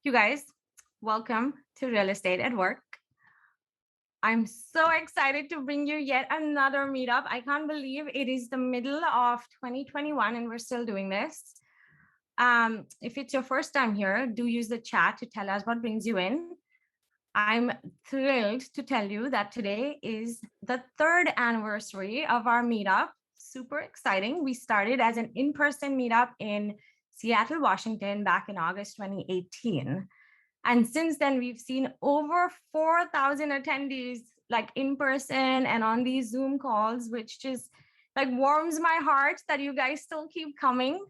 You guys, welcome to Real Estate at Work. I'm so excited to bring you yet another meetup. I can't believe it is the middle of 2021 and we're still doing this. If it's your first time here, do use the chat to tell us what brings you in. I'm thrilled to tell you that today is the third anniversary of our meetup. Super exciting. We started as an in-person meetup in Seattle, Washington back in August 2018. And since then, we've seen over 4,000 attendees, like in person and on these Zoom calls, which just like warms my heart that you guys still keep coming.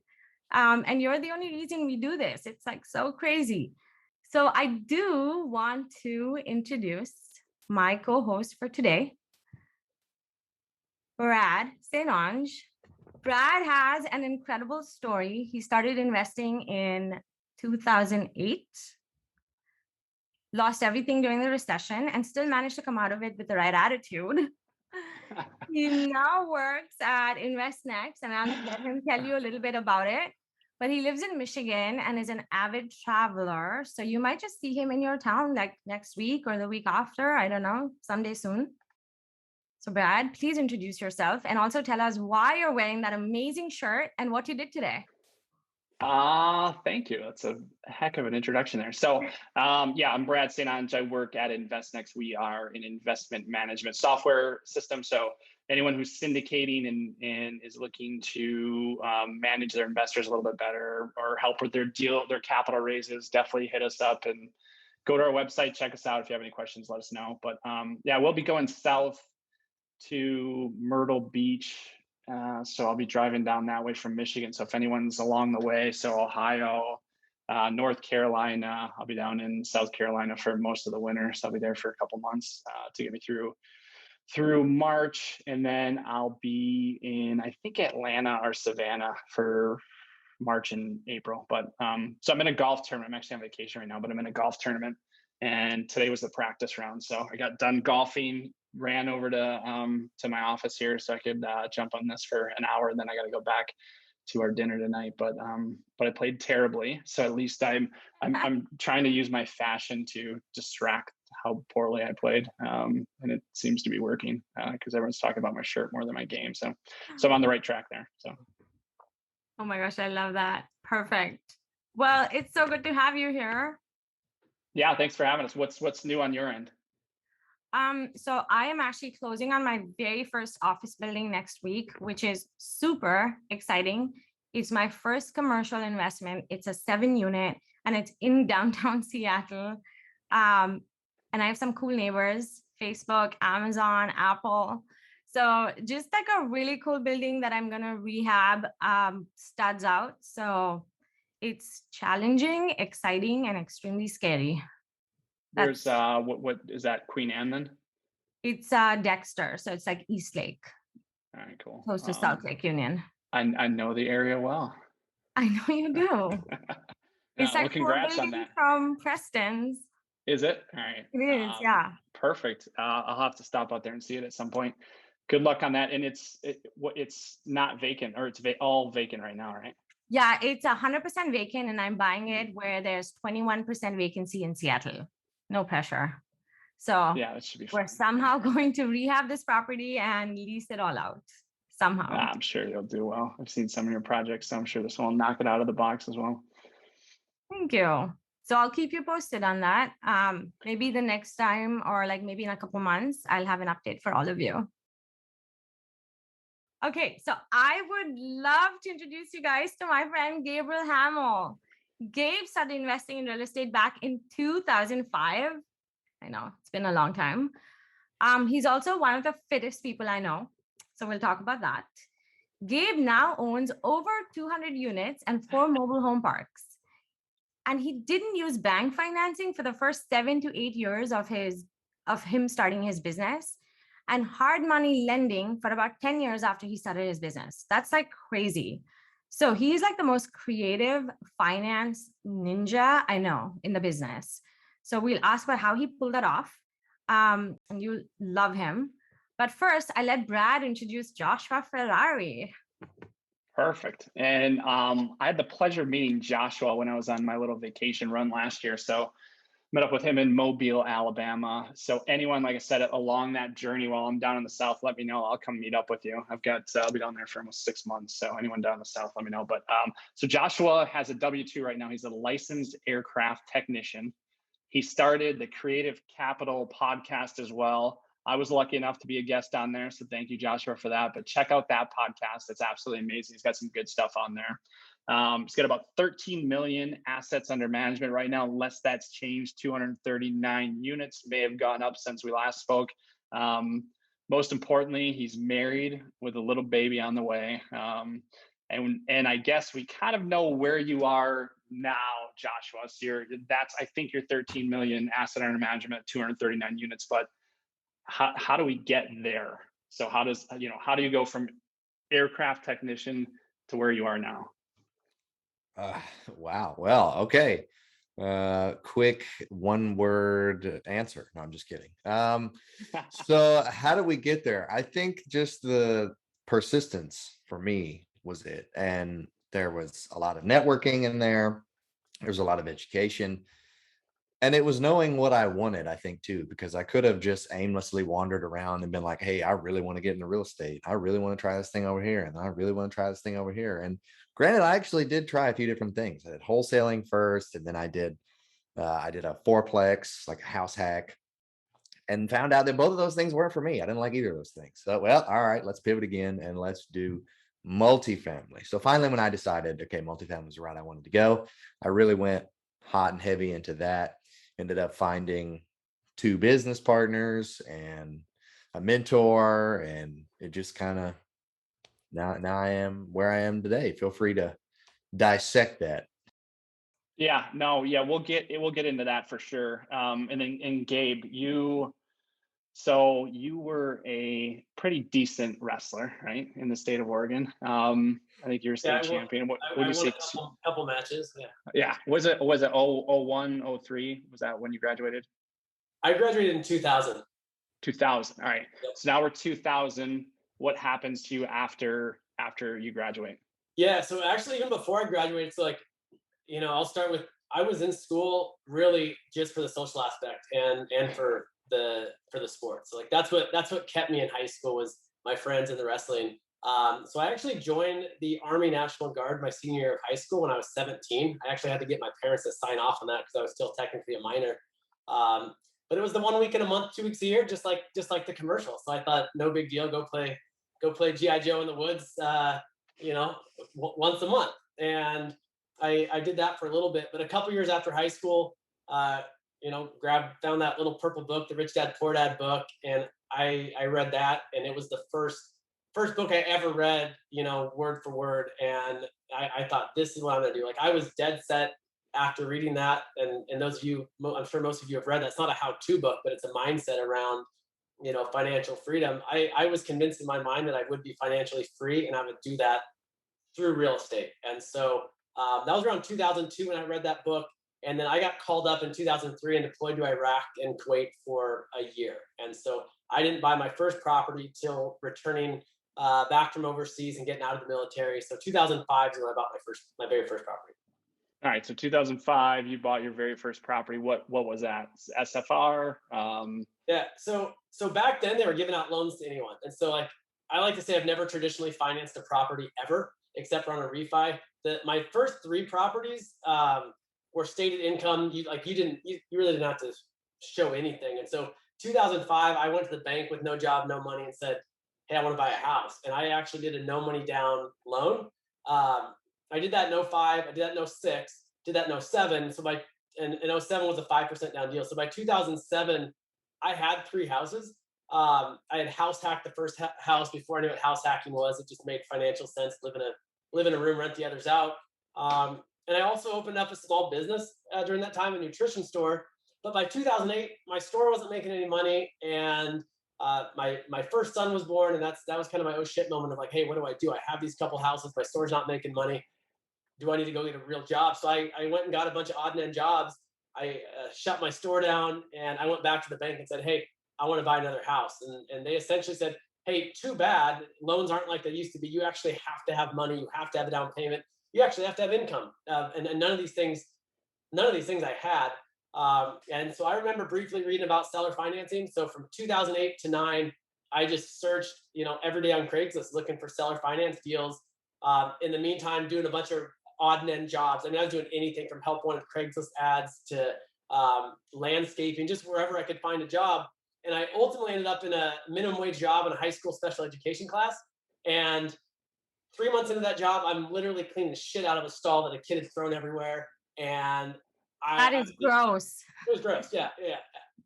And you're the only reason we do this. It's like so crazy. So I do want to introduce my co-host for today, Brad St. Ange. Brad has an incredible story. He started investing in 2008. Lost everything during the recession and still managed to come out of it with the right attitude. He now works at InvestNext, and I'll let him tell you a little bit about it. But he lives in Michigan and is an avid traveler. So you might just see him in your town like next week or the week after. I don't know, someday soon. So Brad, please introduce yourself and also tell us why you're wearing that amazing shirt and what you did today. Thank you. That's a heck of an introduction there. So, I'm Brad St. Ange. I work at InvestNext. We are an investment management software system. So anyone who's syndicating and is looking to manage their investors a little bit better or help with their capital raises, definitely hit us up and go to our website. Check us out. If you have any questions, let us know. But we'll be going south to Myrtle Beach. So I'll be driving down that way from Michigan. So if anyone's along the way, so Ohio, North Carolina, I'll be down in South Carolina for most of the winter. So I'll be there for a couple months to get me through March. And then I'll be in, I think, Atlanta or Savannah for March and April. But so I'm in a golf tournament. I'm actually on vacation right now, but I'm in a golf tournament. And today was the practice round. So I got done golfing, ran over to my office here so I could jump on this for an hour, and then I got to go back to our dinner tonight. But I played terribly, so at least I'm trying to use my fashion to distract how poorly I played, and it seems to be working because everyone's talking about my shirt more than my game. So I'm on the right track there. So. Oh my gosh, I love that. Perfect. Well, it's so good to have you here. Yeah, thanks for having us. What's new on your end? So I am actually closing on my very first office building next week, which is super exciting. It's my first commercial investment. It's a 7-unit and it's in downtown Seattle. And I have some cool neighbors, Facebook, Amazon, Apple. So just like a really cool building that I'm going to rehab studs out. So it's challenging, exciting, and extremely scary. Where's what is that, Queen Anne then? It's Dexter, so it's like East Lake. All right, cool. Close to South Lake Union. I know the area well. I know you do. It's like congrats on that. From Preston's. Is it? All right. It is, yeah. Perfect. I'll have to stop out there and see it at some point. Good luck on that. And it's not vacant, or it's all vacant right now, right? Yeah, it's 100% vacant, and I'm buying it where there's 21% vacancy in Seattle. No pressure. So yeah, that should be fun. We're somehow going to rehab this property and lease it all out. Somehow. I'm sure you'll do well. I've seen some of your projects, so I'm sure this will knock it out of the box as well. Thank you. So I'll keep you posted on that. Maybe the next time, or like maybe in a couple months, I'll have an update for all of you. Okay, so I would love to introduce you guys to my friend Gabriel Hamill. Gabe started investing in real estate back in 2005. I know it's been a long time. He's also one of the fittest people I know. So we'll talk about that. Gabe now owns over 200 units and 4 mobile home parks. And he didn't use bank financing for the first 7 to 8 years of him starting his business, and hard money lending for about 10 years after he started his business. That's like crazy. So he's like the most creative finance ninja I know in the business. So we'll ask about how he pulled that off. And you'll love him. But first, I let Brad introduce Joshua Ferrari. Perfect. And I had the pleasure of meeting Joshua when I was on my little vacation run last year. So met up with him in Mobile, Alabama. So anyone, like I said, along that journey while I'm down in the South, let me know. I'll come meet up with you. I'll be down there for almost 6 months. So anyone down in the South, let me know. But so Joshua has a W-2 right now. He's a licensed aircraft technician. He started the Creative Capital podcast as well. I was lucky enough to be a guest on there. So thank you, Joshua, for that. But check out that podcast. It's absolutely amazing. He's got some good stuff on there. He's got about 13 million assets under management right now, unless that's changed. 239 units may have gone up since we last spoke. Most importantly, he's married with a little baby on the way. And I guess we kind of know where you are now, Joshua. So I think you're 13 million asset under management, 239 units. But how do we get there? So how do you go from aircraft technician to where you are now? Wow. Well, okay. Quick one word answer. No, I'm just kidding. So how do we get there? I think just the persistence for me was it. And there was a lot of networking in there. There's a lot of education. And it was knowing what I wanted, I think, too, because I could have just aimlessly wandered around and been like, hey, I really want to get into real estate. I really want to try this thing over here. And I really want to try this thing over here. And granted, I actually did try a few different things. I did wholesaling first, and then I did a fourplex, like a house hack, and found out that both of those things weren't for me. I didn't like either of those things. So, well, all right, let's pivot again and let's do multifamily. So finally, when I decided, okay, multifamily was the route I wanted to go, I really went hot and heavy into that. Ended up finding 2 business partners and a mentor, and it just kind of now I am where I am today. Feel free to dissect that. Yeah, no, yeah, we'll get into that for sure. And Gabe, you were a pretty decent wrestler, right, in the state of Oregon. I think you're a state champion. What would I you won say? a couple matches. Yeah. Yeah, was it 01, 03? Was that when you graduated? I graduated in 2000. 2000. All right. Yep. So now we're 2000. What happens to you after you graduate? Yeah. So actually, even before I graduated, so I'll start with, I was in school really just for the social aspect and for the sport. So that's what kept me in high school, was my friends and the wrestling. So I actually joined the Army National Guard my senior year of high school when I was 17. I actually had to get my parents to sign off on that because I was still technically a minor. But it was the 1 week in a month, 2 weeks a year, just like the commercial. So I thought, no big deal, go play GI Joe in the woods, once a month. And I did that for a little bit, but a couple years after high school, found that little purple book, the Rich Dad Poor Dad book, and I read that, and it was the first book I ever read, word for word, and I thought, this is what I'm gonna do. Like, I was dead set after reading that, and those of you, I'm sure most of you have read that. It's not a how-to book, but it's a mindset around financial freedom. I was convinced in my mind that I would be financially free, and I would do that through real estate. And so that was around 2002 when I read that book. And then I got called up in 2003 and deployed to Iraq and Kuwait for a year. And so I didn't buy my first property till returning back from overseas and getting out of the military. So 2005 is when I bought my very first property. All right, so 2005, you bought your very first property. What was that? SFR? Yeah. So back then they were giving out loans to anyone, and so I like to say I've never traditionally financed a property ever, except for on a refi. My first 3 properties were stated income. You really didn't have to show anything. And so 2005, I went to the bank with no job, no money, and said, hey, I want to buy a house. And I actually did a no money down loan. I did that in 05, I did that in 06, did that in 07. So in 07 was a 5% down deal. So by 2007, I had 3 houses. I had house hacked the first house before I knew what house hacking was. It just made financial sense. Live in a room, rent the others out. And I also opened up a small business during that time, a nutrition store. But by 2008, my store wasn't making any money, and my first son was born, and that was kind of my oh shit moment of like, hey, what do I do? I have these couple houses, my store's not making money. Do I need to go get a real job? So I went and got a bunch of odd and end jobs. I shut my store down, and I went back to the bank and said, hey, I want to buy another house. And they essentially said, hey, too bad, loans aren't like they used to be. You actually have to have money. You have to have a down payment. You actually have to have income. And none of these things I had. And so I remember briefly reading about seller financing. So from 2008 to 9, I just searched, every day on Craigslist looking for seller finance deals. In the meantime, doing a bunch of odd and end jobs. I mean, I was doing anything from help wanted Craigslist ads to landscaping, just wherever I could find a job. And I ultimately ended up in a minimum wage job in a high school special education class. And 3 months into that job, I'm literally cleaning the shit out of a stall that a kid had thrown everywhere. And That is gross. It was gross. Yeah.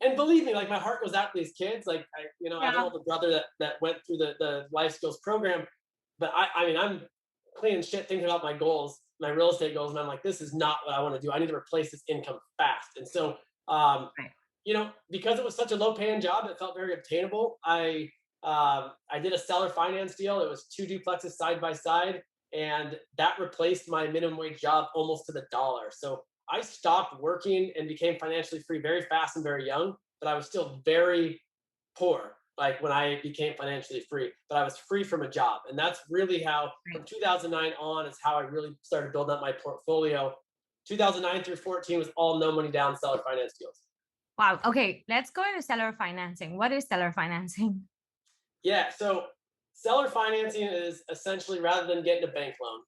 And believe me, like my heart goes out to these kids. Like I have an older brother that went through the life skills program, but I mean, I'm cleaning shit, thinking about my goals, my real estate goals, and I'm like, this is not what I want to do. I need to replace this income fast. And so, because it was such a low paying job, it felt very obtainable. I did a seller finance deal. It was 2 duplexes side by side, and that replaced my minimum wage job almost to the dollar. So I stopped working and became financially free very fast and very young, but I was still very poor, like when I became financially free, but I was free from a job. And that's really how, from 2009 on, is how I really started building up my portfolio. 2009 through 14 was all no money down seller finance deals. Wow. Okay. Let's go into seller financing. What is seller financing? Yeah. So seller financing is essentially, rather than getting a bank loan,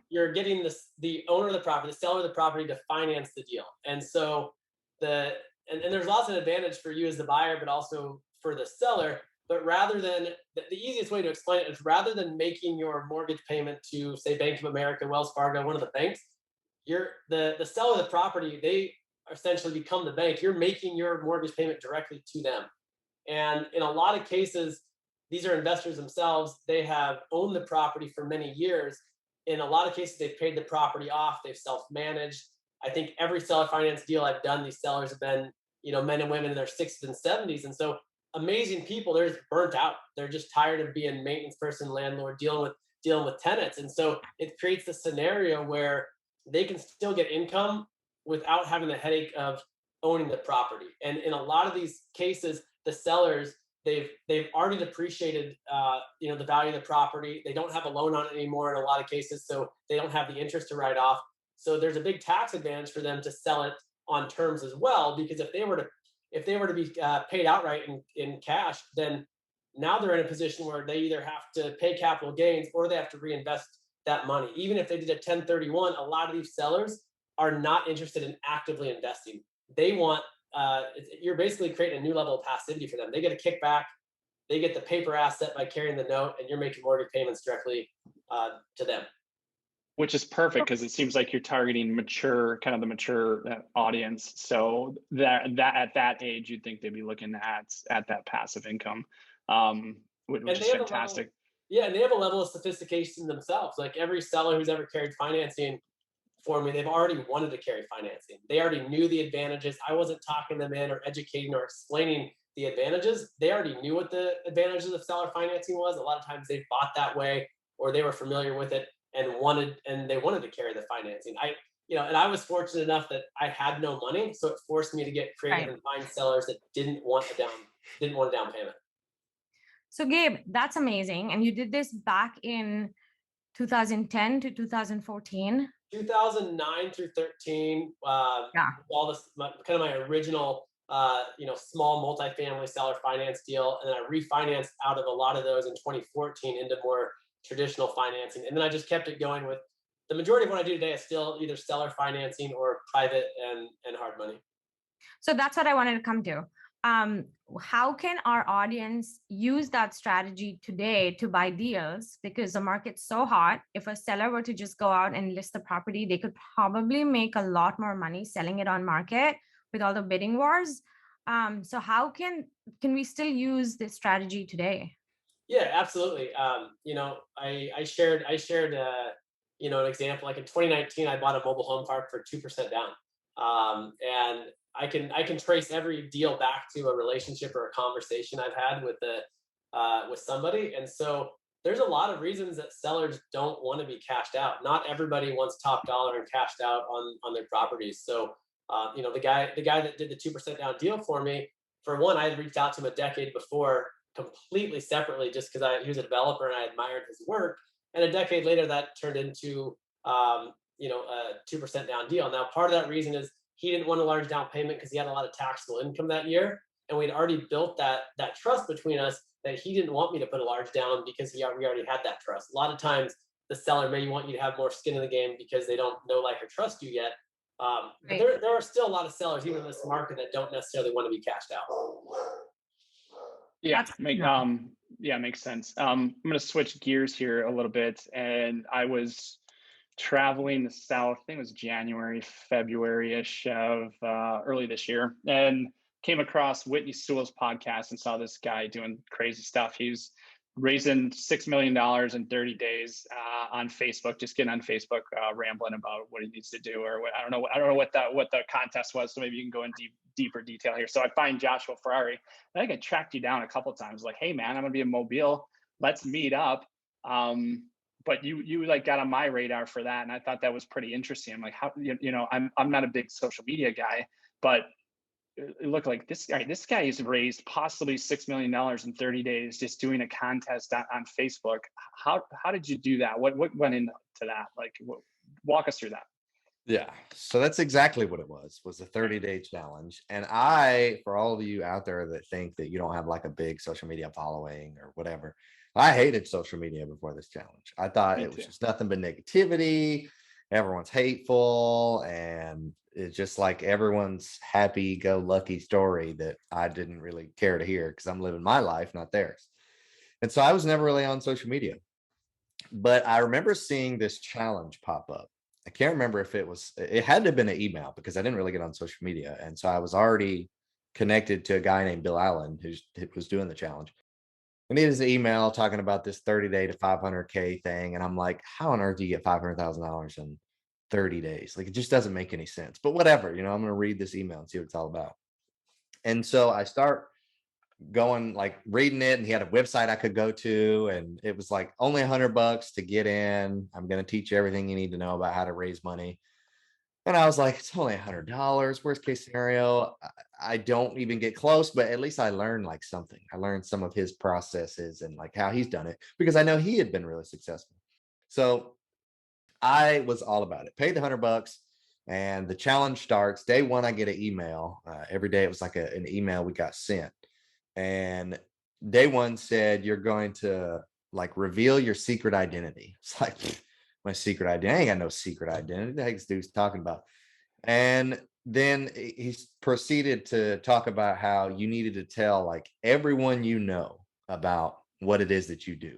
you're getting the owner of the property, the seller of the property, to finance the deal. And so and there's lots of advantage for you as the buyer, but also for the seller. But rather than the easiest way to explain it is, rather than making your mortgage payment to, say, Bank of America, Wells Fargo, one of the banks, the seller of the property, they essentially become the bank. You're making your mortgage payment directly to them. And in a lot of cases, these are investors themselves. They have owned the property for many years. In a lot of cases, they've paid the property off. They've self-managed. I think every seller finance deal I've done, these sellers have been, men and women in their 60s and 70s. And so amazing people, they're just burnt out. They're just tired of being maintenance person, landlord, dealing with tenants. And so it creates the scenario where they can still get income without having the headache of owning the property. And in a lot of these cases, the sellers, they've already depreciated the value of the property. They don't have a loan on it anymore in a lot of cases, so they don't have the interest to write off. So there's a big tax advantage for them to sell it on terms as well, because if they were to be paid outright in cash, then now they're in a position where they either have to pay capital gains or they have to reinvest that money. Even if they did a 1031, a lot of these sellers are not interested in actively investing. They want you're basically creating a new level of passivity for them. They get a kickback, they get the paper asset by carrying the note, and you're making mortgage payments directly to them. Which is perfect, because it seems like you're targeting the mature audience. So that at that age, you'd think they'd be looking at that passive income, which is fantastic. And they have a level of sophistication themselves. Like every seller who's ever carried financing for me, they've already wanted to carry financing. They already knew the advantages. I wasn't talking them in or educating or explaining the advantages. They already knew what the advantages of seller financing was. A lot of times they bought that way, or they were familiar with it and they wanted to carry the financing. And I was fortunate enough that I had no money, so it forced me to get creative and find sellers that didn't want a down payment. So Gabe, that's amazing. And you did this back in 2010 to 2014. 2009 through 13, all this kind of my original, small multifamily seller finance deal, and then I refinanced out of a lot of those in 2014 into more traditional financing, and then I just kept it going with the majority of what I do today is still either seller financing or private and hard money. So that's what I wanted to come to. How can our audience use that strategy today to buy deals? Because the market's so hot. If a seller were to just go out and list the property, they could probably make a lot more money selling it on market with all the bidding wars. So how can we still use this strategy today? Yeah, absolutely. I shared an example. Like in 2019, I bought a mobile home park for 2% down, and I can trace every deal back to a relationship or a conversation I've had with somebody. And so there's a lot of reasons that sellers don't want to be cashed out. Not everybody wants top dollar and cashed out on their properties. So the guy that did the 2% down deal for me, for one, I had reached out to him a decade before completely separately just because he was a developer and I admired his work. And a decade later, that turned into a 2% down deal. Now, part of that reason is he didn't want a large down payment because he had a lot of taxable income that year, and we'd already built that trust between us that he didn't want me to put a large down because we already had that trust. A lot of times, the seller may want you to have more skin in the game because they don't know, like, or trust you yet. But there are still a lot of sellers, even in this market, that don't necessarily want to be cashed out. Yeah, makes sense. I'm going to switch gears here a little bit. And I was traveling the South, I think it was January, February-ish of early this year, and came across Whitney Sewell's podcast and saw this guy doing crazy stuff. He's raising $6 million in 30 days on Facebook, just getting on Facebook, rambling about what he needs to do, or what, I don't know what the contest was. So maybe you can go in deeper detail here. So I find Joshua Ferrari. I think I tracked you down a couple of times, like, hey man, I'm gonna be in Mobile. Let's meet up. But you like got on my radar for that, and I thought that was pretty interesting. I'm like, how I'm not a big social media guy, but it looked like this guy has raised possibly $6 million in 30 days just doing a contest on Facebook. How did you do that? What went into that? Like, walk us through that. Yeah, so that's exactly what it was a 30-day challenge. And I, for all of you out there that think that you don't have like a big social media following or whatever, I hated social media before this challenge. I thought it was just nothing but negativity. Everyone's hateful, and it's just like everyone's happy-go-lucky story that I didn't really care to hear because I'm living my life, not theirs. And so I was never really on social media. But I remember seeing this challenge pop up. I can't remember if it had to have been an email because I didn't really get on social media. And so I was already connected to a guy named Bill Allen who was doing the challenge. And he has an email talking about this 30-day to 500K thing. And I'm like, how on earth do you get $500,000 in 30 days? Like, it just doesn't make any sense. But whatever, I'm going to read this email and see what it's all about. And so I start going, like, reading it, and he had a website I could go to, and it was like only $100 to get in. I'm going to teach you everything you need to know about how to raise money. And I was like, it's only $100. Worst case scenario, I don't even get close, but at least I learned like something. I learned some of his processes and like how he's done it, because I know he had been really successful. So I was all about it. Paid the $100, and the challenge starts. Day one, I get an email. Every day it was like an email we got sent. And day one said, you're going to like reveal your secret identity. It's like, my secret identity? I ain't got no secret identity. The heck this dude's talking about? And then he proceeded to talk about how you needed to tell like everyone you know about what it is that you do.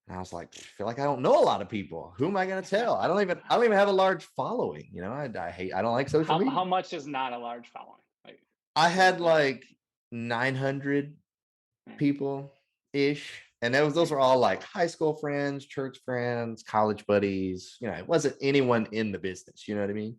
And I was like, I feel like I don't know a lot of people. Who am I going to tell? I don't even have a large following. I don't like social media. How much is not a large following? Like, I had like 900 people ish. And those were all like high school friends, church friends, college buddies. It wasn't anyone in the business. You know what I mean?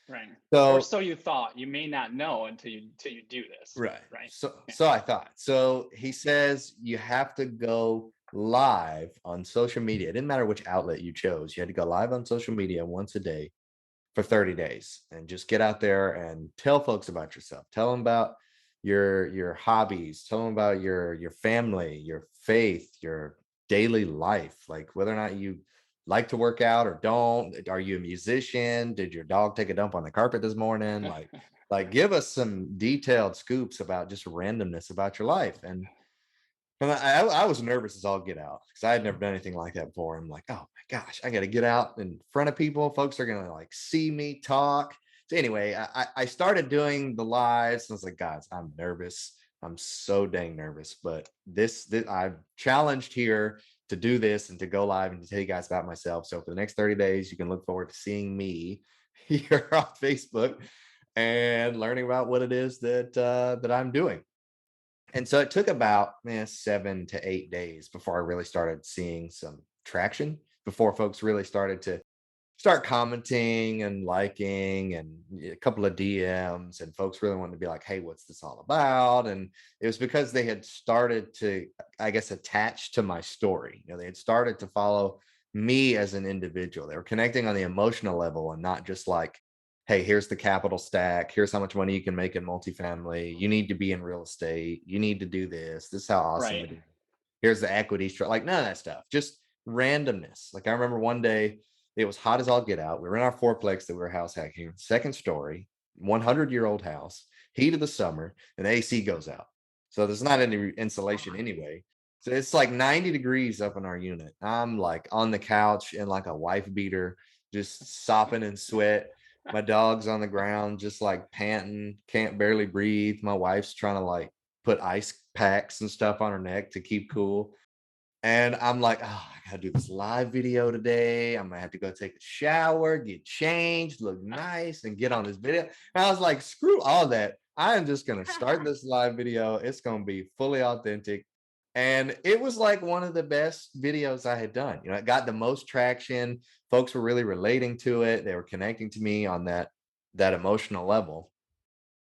Right. So, or so you thought. You may not know until you do this. Right. Right. So I thought. So he says you have to go live on social media. It didn't matter which outlet you chose. You had to go live on social media once a day for 30 days and just get out there and tell folks about yourself. Tell them about your hobbies. Tell them about your family, your faith, your daily life, like whether or not you like to work out or don't. Are you a musician? Did your dog take a dump on the carpet this morning? Like give us some detailed scoops about just randomness about your life. And I was nervous as all get out because I had never done anything like that before. I'm like, oh my gosh, I got to get out in front of people. Folks are going to like see me talk. So anyway, I started doing the lives. And I was like, guys, I'm nervous. I'm so dang nervous. But this I've challenged here to do this and to go live and to tell you guys about myself. So for the next 30 days, you can look forward to seeing me here on Facebook and learning about what it is that I'm doing. And so it took about 7 to 8 days before I really started seeing some traction, before folks really started to start commenting and liking, and a couple of DMs, and folks really wanted to be like, hey, what's this all about? And it was because they had started to, I guess, attach to my story. They had started to follow me as an individual. They were connecting on the emotional level and not just like hey, here's the capital stack. Here's how much money you can make in multifamily. You need to be in real estate. You need to do this. This is how awesome Right. it is. Here's the equity structure. Like none of that stuff. Just randomness. Like I remember one day it was hot as all get out. We were in our fourplex that we were house hacking, second story, 100-year-old house, heat of the summer, and the AC goes out. So there's not any insulation anyway. So it's like 90 degrees up in our unit. I'm like on the couch in like a wife beater, just sopping in sweat. My dog's on the ground, just like panting, can't barely breathe. My wife's trying to like put ice packs and stuff on her neck to keep cool. And I'm like, oh, I gotta do this live video today. I'm gonna have to go take a shower, get changed, look nice, and get on this video. And I was like, screw all that. I am just gonna start this live video. It's gonna be fully authentic. And it was like one of the best videos I had done. You know, it got the most traction. Folks were really relating to it. They were connecting to me on that emotional level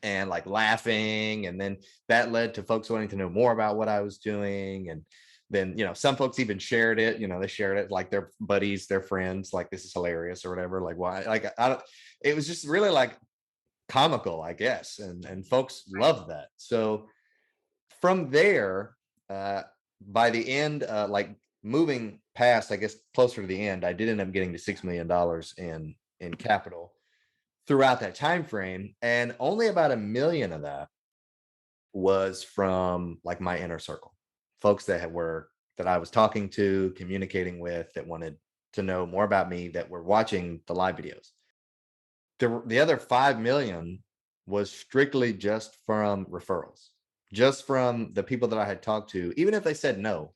and like laughing. And then that led to folks wanting to know more about what I was doing. And then, you know, some folks even shared it, you know, they shared it like their buddies, their friends, like this is hilarious or whatever. Like why, like I don't, it was just really like comical, I guess. And folks loved that. So from there, by the end, like moving past, I guess closer to the end, I did end up getting to $6 million in capital throughout that time frame, and only about 1 million of that was from like my inner circle, folks that I was talking to, communicating with, that wanted to know more about me, that were watching the live videos. The other 5 million was strictly just from referrals, just from the people that I had talked to. Even if they said no,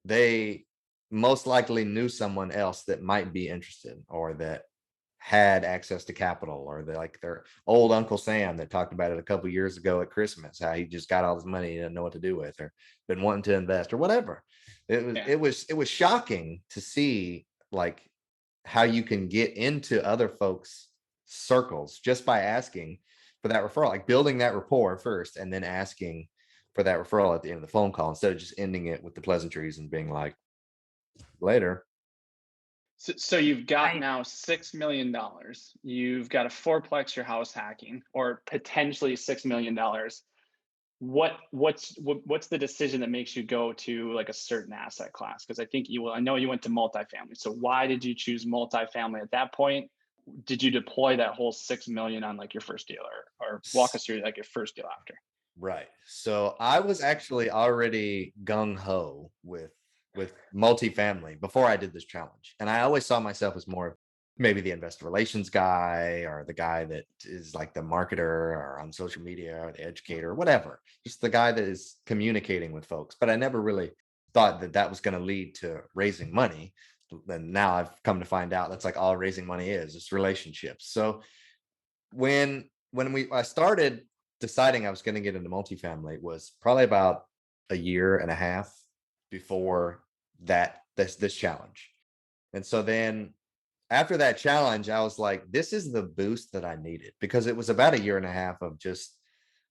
they most likely knew someone else that might be interested, or that had access to capital, or like their old Uncle Sam that talked about it a couple years ago at Christmas, how he just got all this money, he didn't know what to do with, or been wanting to invest or whatever. It was shocking to see like how you can get into other folks' circles just by asking for that referral, like building that rapport first and then asking for that referral at the end of the phone call, instead of just ending it with the pleasantries and being like, later. So you've got Right. now $6 million. You've got a fourplex you're house hacking, or potentially $6 million. What's the decision that makes you go to like a certain asset class? Because I know you went to multifamily. So why did you choose multifamily at that point? Did you deploy that whole 6 million on like your first deal, or walk us through like your first deal after? Right. So I was actually already gung ho with multifamily before I did this challenge. And I always saw myself as more of maybe the investor relations guy, or the guy that is like the marketer, or on social media, or the educator, whatever. Just the guy that is communicating with folks. But I never really thought that that was going to lead to raising money. And now I've come to find out that's like all raising money is, it's relationships. So when I started deciding I was going to get into multifamily was probably about a year and a half before this challenge. And so then after that challenge, I was like, this is the boost that I needed, because it was about a year and a half of just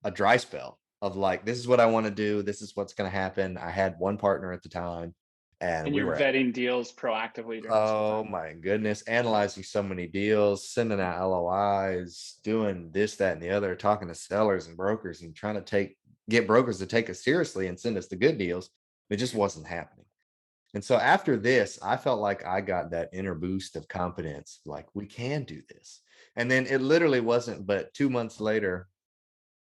a dry spell of like, this is what I want to do. This is what's going to happen. I had one partner at the time, and And we you're were, vetting deals proactively during this whole oh time. my goodness, analyzing so many deals, sending out LOIs, doing this, that, and the other, talking to sellers and brokers, and trying to get brokers to take us seriously and send us the good deals. It just wasn't happening. And so after this, I felt like I got that inner boost of confidence, like we can do this. And then it literally wasn't but 2 months later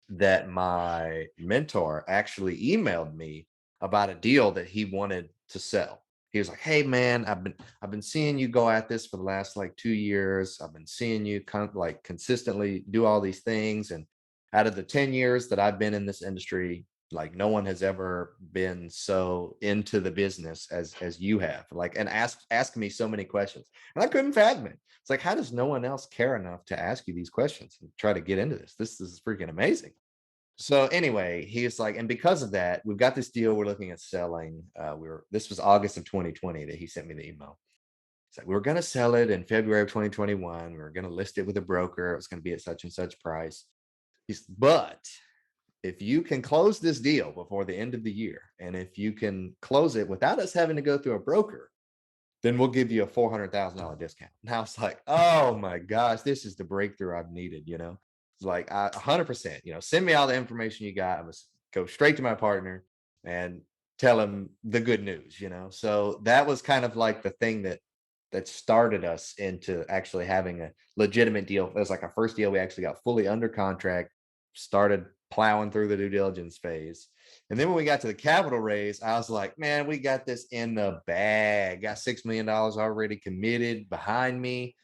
that my mentor actually emailed me about a deal that he wanted to sell. He was like, "Hey man, I've been seeing you go at this for the last like 2 years. I've been seeing you like consistently do all these things, and out of the 10 years that I've been in this industry, like no one has ever been so into the business as you have. Like, and ask me so many questions." And I couldn't fathom it. It's like, how does no one else care enough to ask you these questions and try to get into this? This is freaking amazing. So anyway, he's like, and because of that, we've got this deal we're looking at selling. This was August of 2020 that he sent me the email. He's like, we were going to sell it in February of 2021. We were going to list it with a broker. It was going to be at such and such price. But if you can close this deal before the end of the year, and if you can close it without us having to go through a broker, then we'll give you a $400,000 discount. And I was like, oh my gosh, this is the breakthrough I've needed, It's like 100%, send me all the information you got. I must go straight to my partner and tell him the good news, So that was kind of like the thing that started us into actually having a legitimate deal. It was like our first deal. We actually got fully under contract, started plowing through the due diligence phase. And then when we got to the capital raise, I was like, man, we got this in the bag. Got $6 million already committed behind me.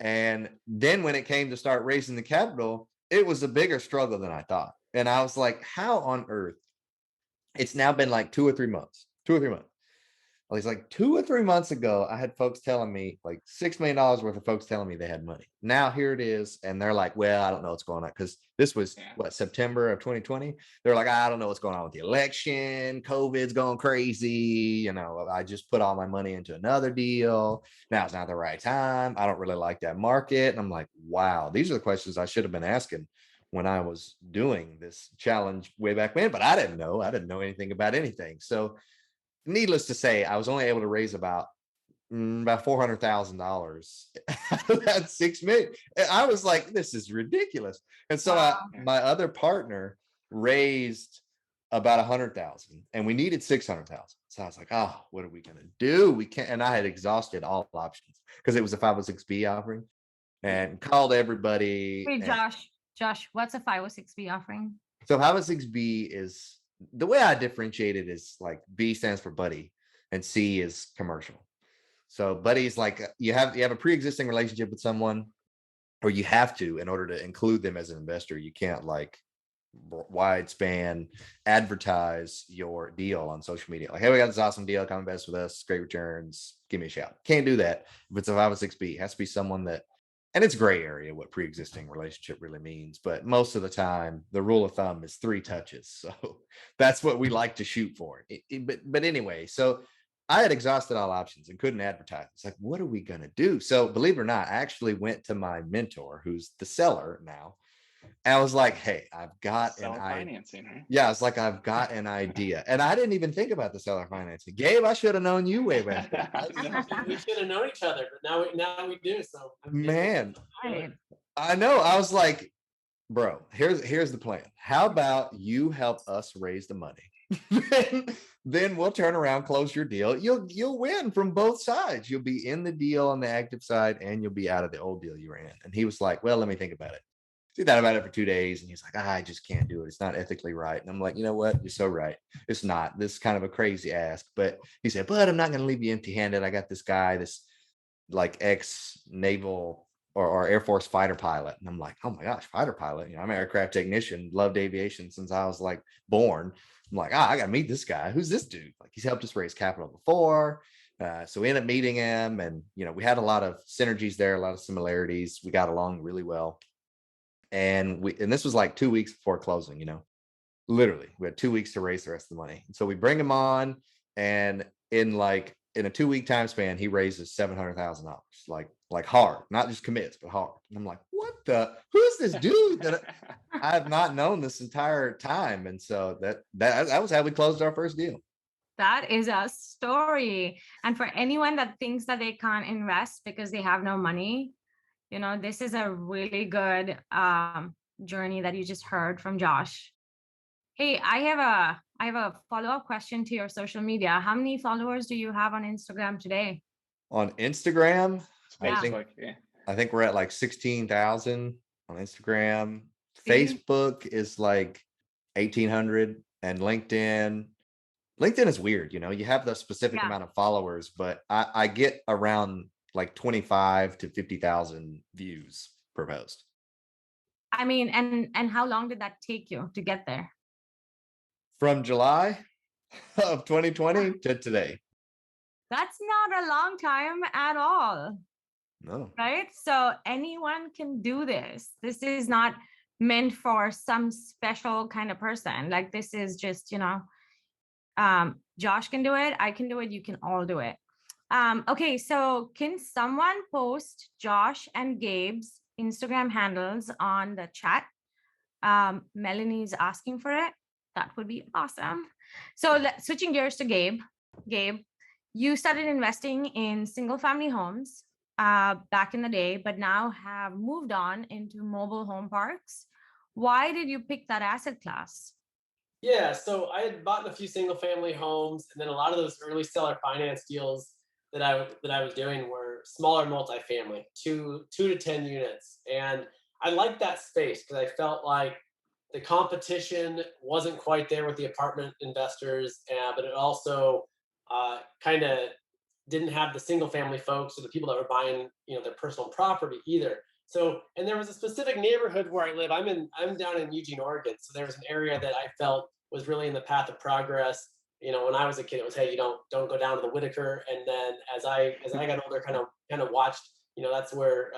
And then when it came to start raising the capital, it was a bigger struggle than I thought. And I was like, how on earth? It's now been like 2 or 3 months. Well, it's like 2 or 3 months ago, I had folks telling me like $6 million worth of folks telling me they had money. Now here it is. And they're like, well, I don't know what's going on. Because this was September of 2020. They're like, I don't know what's going on with the election. COVID's going crazy. I just put all my money into another deal. Now it's not the right time. I don't really like that market. And I'm like, wow, these are the questions I should have been asking when I was doing this challenge way back when. But I didn't know anything about anything. So needless to say, I was only able to raise about $400,000 out of that $6 million. And I was like, this is ridiculous. And so my other partner raised about 100,000, and we needed 600,000. So I was like, oh, what are we gonna do? We can't. And I had exhausted all options because it was a 506B offering, and called everybody. Wait, Josh, what's a 506B offering? So 506B is, the way I differentiate it is like B stands for buddy and C is commercial. So buddy is like you have a pre-existing relationship with someone, or you have to, in order to include them as an investor. You can't like wide span advertise your deal on social media. Like, hey, we got this awesome deal, come invest with us, great returns, give me a shout. Can't do that. If it's a 506B, it has to be someone that, and it's gray area what pre-existing relationship really means, but most of the time the rule of thumb is 3 touches. So that's what we like to shoot for. But anyway, so I had exhausted all options and couldn't advertise. It's like, what are we going to do? So believe it or not, I actually went to my mentor, who's the seller now. And I was like, hey, I've got an financing, right? Yeah, it's like, I've got an idea. And I didn't even think about the seller financing. Gabe, I should have known you way back then. We should have known each other, but now we do. So man, I know. I was like, bro, here's the plan. How about you help us raise the money? Then we'll turn around, close your deal. You'll win from both sides. You'll be in the deal on the active side, and you'll be out of the old deal you were in. And he was like, well, let me think about it. He thought about it for 2 days, and he's like, I just can't do it. It's not ethically right. And I'm like, you know what? You're so right. It's not. This is kind of a crazy ask. But he said, but I'm not going to leave you empty-handed. I got this guy, this like ex-naval or Air Force fighter pilot. And I'm like, oh my gosh, fighter pilot. I'm an aircraft technician, loved aviation since I was like born. I'm like, I got to meet this guy. Who's this dude? Like, he's helped us raise capital before. So we ended up meeting him, and, we had a lot of synergies there, a lot of similarities. We got along really well. And this was like 2 weeks before closing, literally we had 2 weeks to raise the rest of the money. And so we bring him on, and in a 2 week time span, he raises $700,000, like hard, not just commits, but hard. And I'm like, who's this dude that I have not known this entire time? And so that was how we closed our first deal. That is a story. And for anyone that thinks that they can't invest because they have no money, this is a really good journey that you just heard from Josh. Hey, I have a follow-up question to your social media. How many followers do you have on Instagram today? On Instagram, Facebook, I think we're at like 16,000 on Instagram. Facebook is like 1,800, and LinkedIn is weird. You have the specific amount of followers, but I get around like 25 to 50,000 views per post. I mean, and how long did that take you to get there? From July of 2020 to today. That's not a long time at all. No. Right? So anyone can do this. This is not meant for some special kind of person. Like, this is just, Josh can do it. I can do it. You can all do it. Okay, so can someone post Josh and Gabe's Instagram handles on the chat? Melanie's asking for it. That would be awesome. So switching gears to Gabe. Gabe, you started investing in single family homes back in the day, but now have moved on into mobile home parks. Why did you pick that asset class? Yeah, so I had bought a few single family homes, and then a lot of those early seller finance deals that I was doing were smaller multifamily, two to 10 units, and I liked that space because I felt like the competition wasn't quite there with the apartment investors, but it also kind of didn't have the single family folks or the people that were buying, their personal property either. So, and there was a specific neighborhood where I live. I'm down in Eugene, Oregon. So there was an area that I felt was really in the path of progress. When I was a kid, it was, hey, don't go down to the Whitaker. And then as I got older, kind of watched, that's where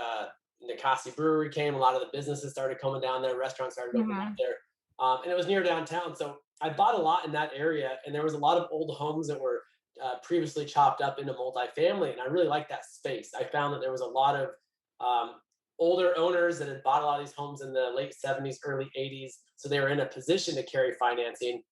Nikasi Brewery came. A lot of the businesses started coming down there, restaurants started opening up there, and it was near downtown. So I bought a lot in that area, and there was a lot of old homes that were previously chopped up into multifamily, and I really liked that space. I found that there was a lot of um, older owners that had bought a lot of these homes in the late 70s, early 80s, so they were in a position to carry financing.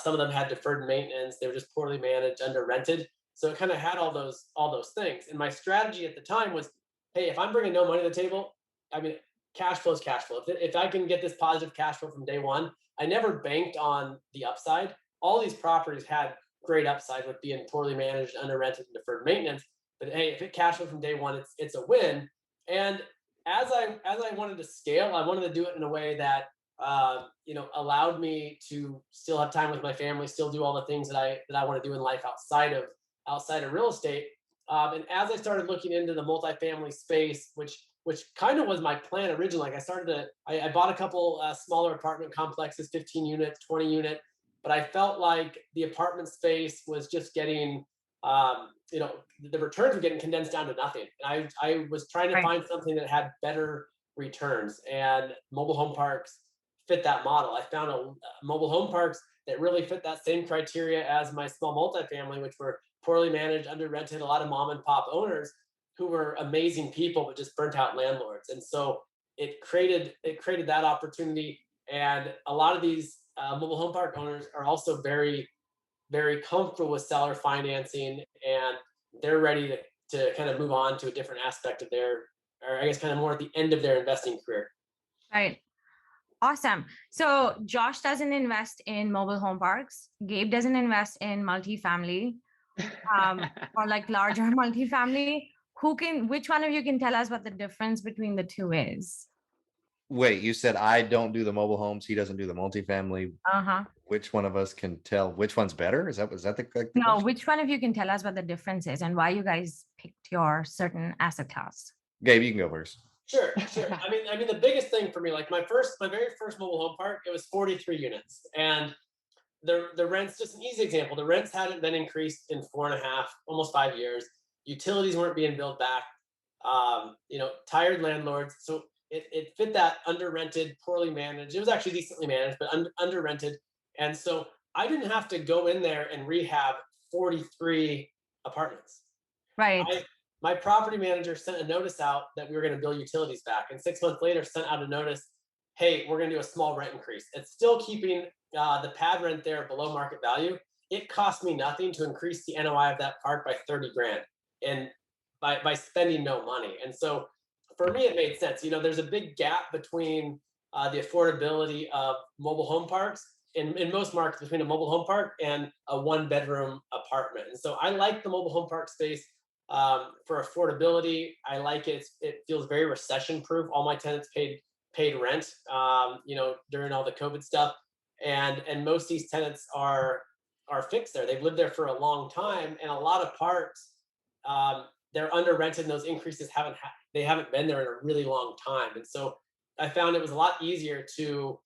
Some of them had deferred maintenance; they were just poorly managed, under rented. So it kind of had all those things. And my strategy at the time was, hey, if I'm bringing no money to the table, I mean, cash flow is cash flow. If I can get this positive cash flow from day one, I never banked on the upside. All these properties had great upside with being poorly managed, under rented, and deferred maintenance. But hey, if it cash flow from day one, it's a win. And as I wanted to scale, I wanted to do it in a way that allowed me to still have time with my family, still do all the things that I want to do in life outside of real estate. And as I started looking into the multifamily space, which kind of was my plan originally, like I bought a couple smaller apartment complexes, 15 unit, 20 unit, but I felt like the apartment space was just getting, the returns were getting condensed down to nothing. And I was trying to find something that had better returns, and mobile home parks fit that model. I found mobile home parks that really fit that same criteria as my small multifamily, which were poorly managed, under rented, a lot of mom and pop owners who were amazing people, but just burnt out landlords. And so it created that opportunity. And a lot of these mobile home park owners are also very, very comfortable with seller financing, and they're ready to kind of move on to a different aspect of or I guess kind of more at the end of their investing career. Right. Awesome. So Josh doesn't invest in mobile home parks. Gabe doesn't invest in multifamily, or like larger multifamily. Which one of you can tell us what the difference between the two is? Wait, you said I don't do the mobile homes. He doesn't do the multifamily. Uh-huh. Which one of us can tell which one's better? Was that the correct No, question? which one of you can tell us what the difference is and why you guys picked your certain asset class? Gabe, you can go first. Sure. I mean, the biggest thing for me, like my very first mobile home park, it was 43 units, and the rents. Just an easy example: the rents hadn't been increased in 4.5, almost 5 years. Utilities weren't being billed back. Tired landlords. So it fit that under rented, poorly managed. It was actually decently managed, but under rented. And so I didn't have to go in there and rehab 43 apartments. Right. My property manager sent a notice out that we were going to bill utilities back, and 6 months later sent out a notice, hey, we're going to do a small rent increase. It's still keeping the pad rent there below market value. It cost me nothing to increase the NOI of that park by 30 grand, and by spending no money. And so for me, it made sense. There's a big gap between the affordability of mobile home parks in most markets, between a mobile home park and a 1-bedroom apartment. And so I like the mobile home park space for affordability. I like it. It feels very recession proof. All my tenants paid rent, during all the COVID stuff. And most of these tenants are fixed there. They've lived there for a long time, and a lot of parks, they're under rented, and those increases haven't been there in a really long time. And so I found it was a lot easier to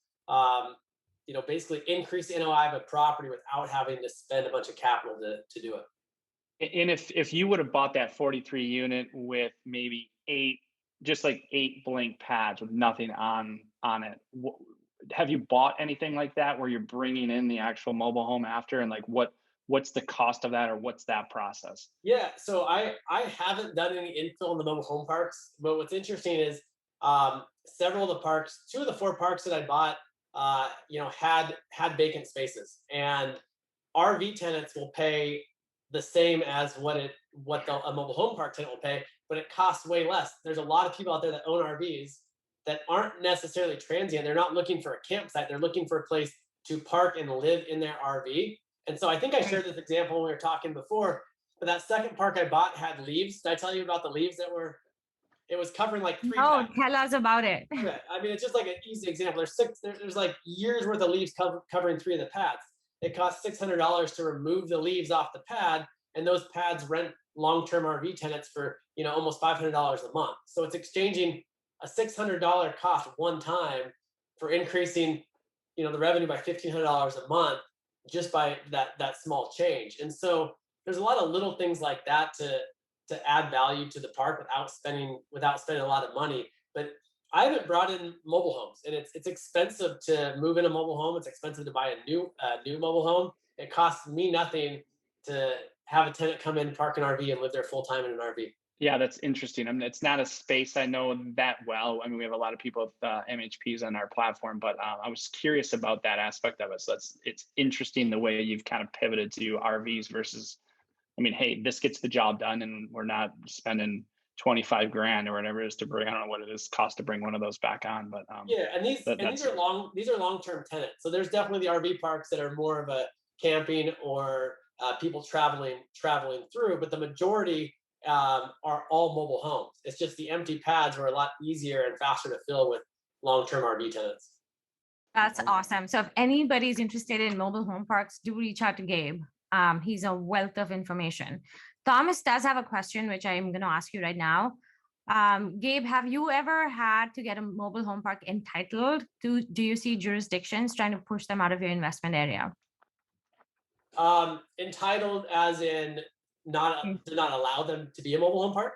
basically increase the NOI of a property without having to spend a bunch of capital to do it. And if you would have bought that 43 unit with maybe 8 blank pads with nothing on it, have you bought anything like that where you're bringing in the actual mobile home after, and like what's the cost of that, or what's that process? Yeah, so I haven't done any infill in the mobile home parks, but what's interesting is several of the parks, 2 of the 4 parks that I bought, had vacant spaces, and RV tenants will pay the same as what a mobile home park tenant will pay, but it costs way less. There's a lot of people out there that own RVs that aren't necessarily transient. They're not looking for a campsite. They're looking for a place to park and live in their RV. And so I think I shared this example when we were talking before, but that second park I bought had leaves. Did I tell you about the leaves that were, it was covering like 3 Oh, pads. tell us about it. Okay. I mean, it's just like an easy example. There's like years worth of leaves covering 3 of the pads. It costs $600 to remove the leaves off the pad, and those pads rent long-term RV tenants for almost $500 a month. So it's exchanging a $600 cost one time for increasing the revenue by $1,500 a month just by that small change. And so there's a lot of little things like that to add value to the park without spending a lot of money. But I haven't brought in mobile homes, and it's expensive to move in a mobile home. It's expensive to buy a new mobile home. It costs me nothing to have a tenant come in, park an RV, and live there full time in an RV. Yeah, that's interesting. I mean, it's not a space I know that well. I mean, we have a lot of people with MHPs on our platform, but I was curious about that aspect of it. So it's interesting the way you've kind of pivoted to RVs versus, I mean, hey, this gets the job done, and we're not spending 25 grand or whatever it is to bring. I don't know what it is cost to bring one of those back on, but yeah, and these are long-term tenants. So there's definitely the RV parks that are more of a camping or people traveling through, but the majority are all mobile homes. It's just the empty pads are a lot easier and faster to fill with long-term RV tenants. That's awesome. So if anybody's interested in mobile home parks, do reach out to Gabe. He's a wealth of information. Thomas does have a question, which I'm going to ask you right now. Gabe, have you ever had to get a mobile home park entitled? Do you see jurisdictions trying to push them out of your investment area? Entitled as in to not allow them to be a mobile home park?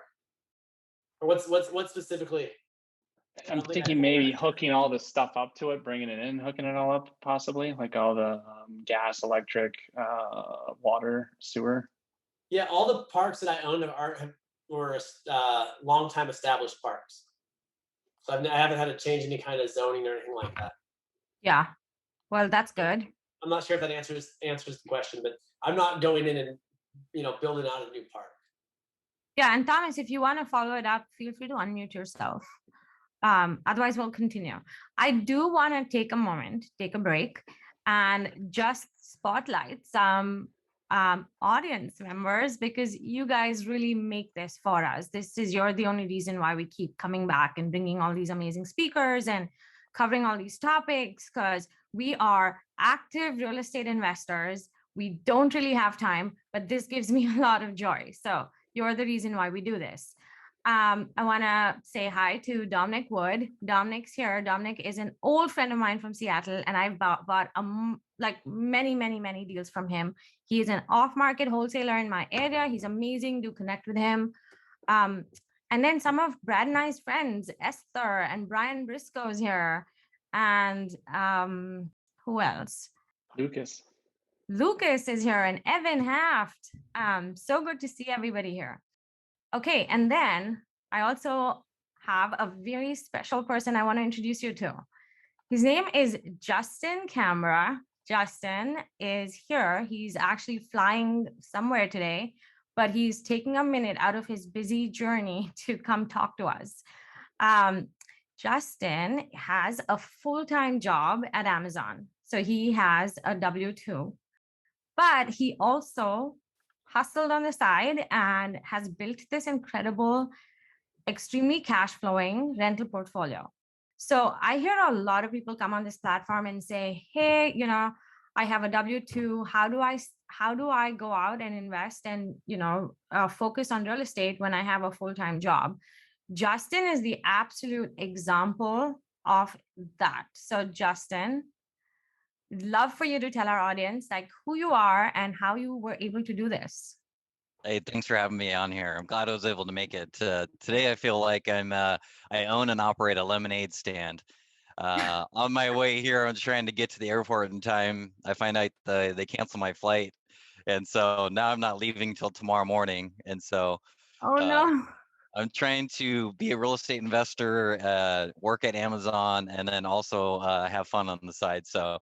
Or what specifically? I'm thinking maybe hooking all the stuff up to it, bringing it in, hooking it all up, possibly like all the gas, electric, water, sewer. Yeah, all the parks that I own were long time established parks. So I haven't had to change any kind of zoning or anything like that. Yeah, well, that's good. I'm not sure if that answers the question, but I'm not going in and building out a new park. Yeah, and Thomas, if you want to follow it up, feel free to unmute yourself. Otherwise, we'll continue. I do want to take a break, and just spotlight some audience members, because you guys really make this for us. You're the only reason why we keep coming back and bringing all these amazing speakers and covering all these topics, because we are active real estate investors. We don't really have time, but this gives me a lot of joy. So you're the reason why we do this. I want to say hi to Dominic Wood. Dominic's here. Dominic is an old friend of mine from Seattle, and I've bought like many deals from him. He is an off-market wholesaler in my area. He's amazing. Do connect with him. And then some of Brad and I's friends, Esther and Brian Briscoe's here. And who else? Lucas is here, and Evan Haft. So good to see everybody here. Okay, and then I also have a very special person I want to introduce you to. His name is Justin Camera. Justin is here. He's actually flying somewhere today, but he's taking a minute out of his busy journey to come talk to us. Justin has a full-time job at Amazon. So he has a W-2, but he also hustled on the side and has built this incredible, extremely cash flowing rental portfolio. So I hear a lot of people come on this platform and say, hey, I have a W-2. How do I go out and invest and, focus on real estate when I have a full-time job? Justin is the absolute example of that. So Justin, love for you to tell our audience like who you are and how you were able to do this. Hey, thanks for having me on here. I'm glad I was able to make it. Today I feel like I own and operate a lemonade stand. On my way here, I'm trying to get to the airport in time. I find out they cancel my flight, and so now I'm not leaving till tomorrow morning. And so no. I'm trying to be a real estate investor, work at Amazon, and then also have fun on the side. So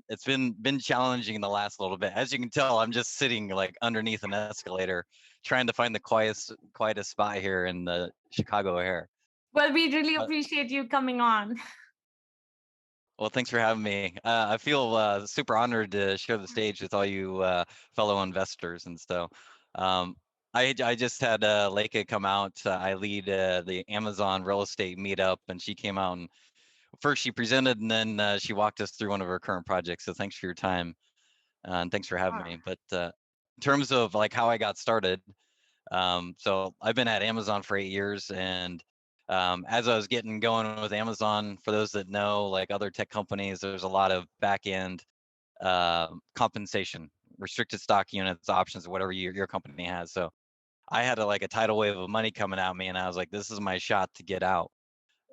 It's been challenging the last little bit. As you can tell, I'm just sitting like underneath an escalator, trying to find the quietest spot here in the Chicago area. Well, we really appreciate you coming on. Well, thanks for having me. I feel super honored to share the stage with all you fellow investors. And so I just had Leica come out. I lead the Amazon real estate meetup, and she came out and first she presented, and then she walked us through one of her current projects. So thanks for your time, and thanks for having me. But in terms of like how I got started, so I've been at Amazon for 8 years, and as I was getting going with Amazon, for those that know, like other tech companies, there's a lot of back end compensation, restricted stock units, options, whatever your company has. So I had like a tidal wave of money coming at me, and I was like, this is my shot to get out.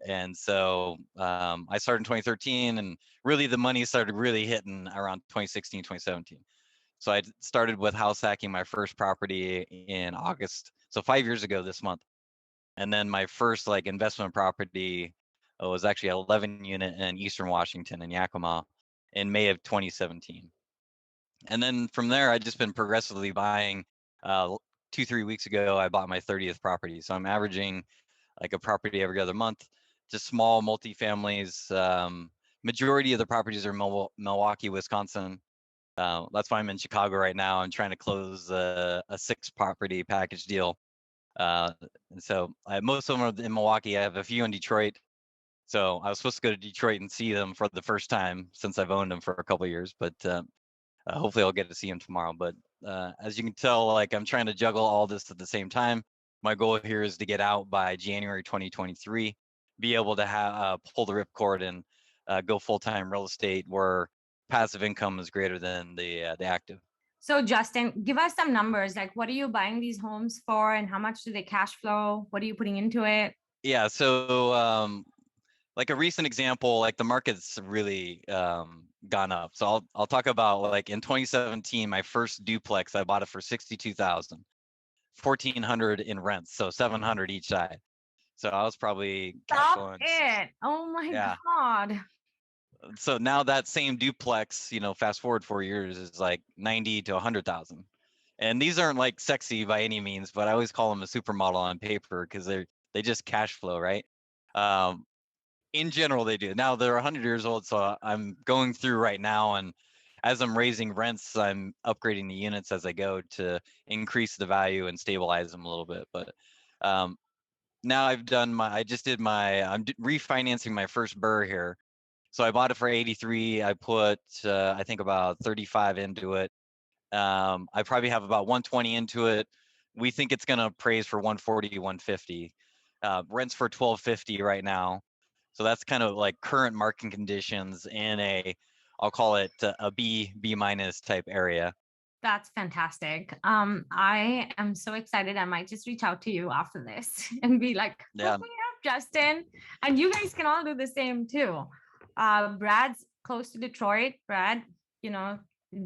And so I started in 2013, and really the money started really hitting around 2016, 2017. So I started with house hacking my first property in August. So 5 years ago this month. And then my first like investment property was actually an 11 unit in Eastern Washington in Yakima in May of 2017. And then from there, I've just been progressively buying. 2-3 weeks ago, I bought my 30th property. So I'm averaging like a property every other month, just small multifamilies. Majority of the properties are Milwaukee, Wisconsin. That's why I'm in Chicago right now. I'm trying to close a 6-property package deal. And so most of them are in Milwaukee. I have a few in Detroit. So I was supposed to go to Detroit and see them for the first time since I've owned them for a couple of years, but hopefully I'll get to see them tomorrow. But as you can tell, like I'm trying to juggle all this at the same time. My goal here is to get out by January 2023, be able to pull the ripcord and go full-time real estate where passive income is greater than the active. So Justin, give us some numbers. Like, what are you buying these homes for, and how much do they cash flow? What are you putting into it? Yeah, so like a recent example, like the market's really gone up. So I'll talk about like in 2017, my first duplex, I bought it for 62,000, 1,400 in rents, so 700 each side. So I was probably cash flowing. It. Oh my God. So now that same duplex, fast forward 4 years, is like 90 to 100,000. And these aren't like sexy by any means, but I always call them a supermodel on paper because they just cash flow, right? In general, they do. Now they're 100 years old, so I'm going through right now, and as I'm raising rents, I'm upgrading the units as I go to increase the value and stabilize them a little bit. But now I'm refinancing my first burr here. So I bought it for 83. I put, I think about 35 into it. I probably have about 120 into it. We think it's going to appraise for 140, 150. Rents for 1250 right now. So that's kind of like current market conditions in I'll call it a B minus type area. That's fantastic. I am so excited. I might just reach out to you after this and be like, yeah, hook me up, Justin. And you guys can all do the same too. Brad's close to Detroit. Brad,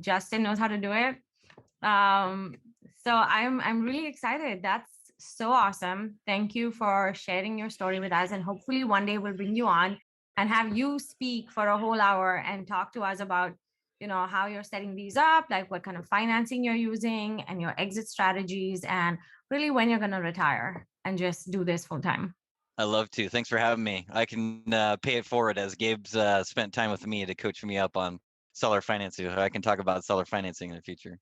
Justin knows how to do it. So I'm really excited. That's so awesome. Thank you for sharing your story with us. And hopefully one day we'll bring you on and have you speak for a whole hour and talk to us about, how you're setting these up, like what kind of financing you're using and your exit strategies, and really when you're going to retire and just do this full time. I love to. Thanks for having me. I can pay it forward as Gabe's spent time with me to coach me up on seller financing. I can talk about seller financing in the future.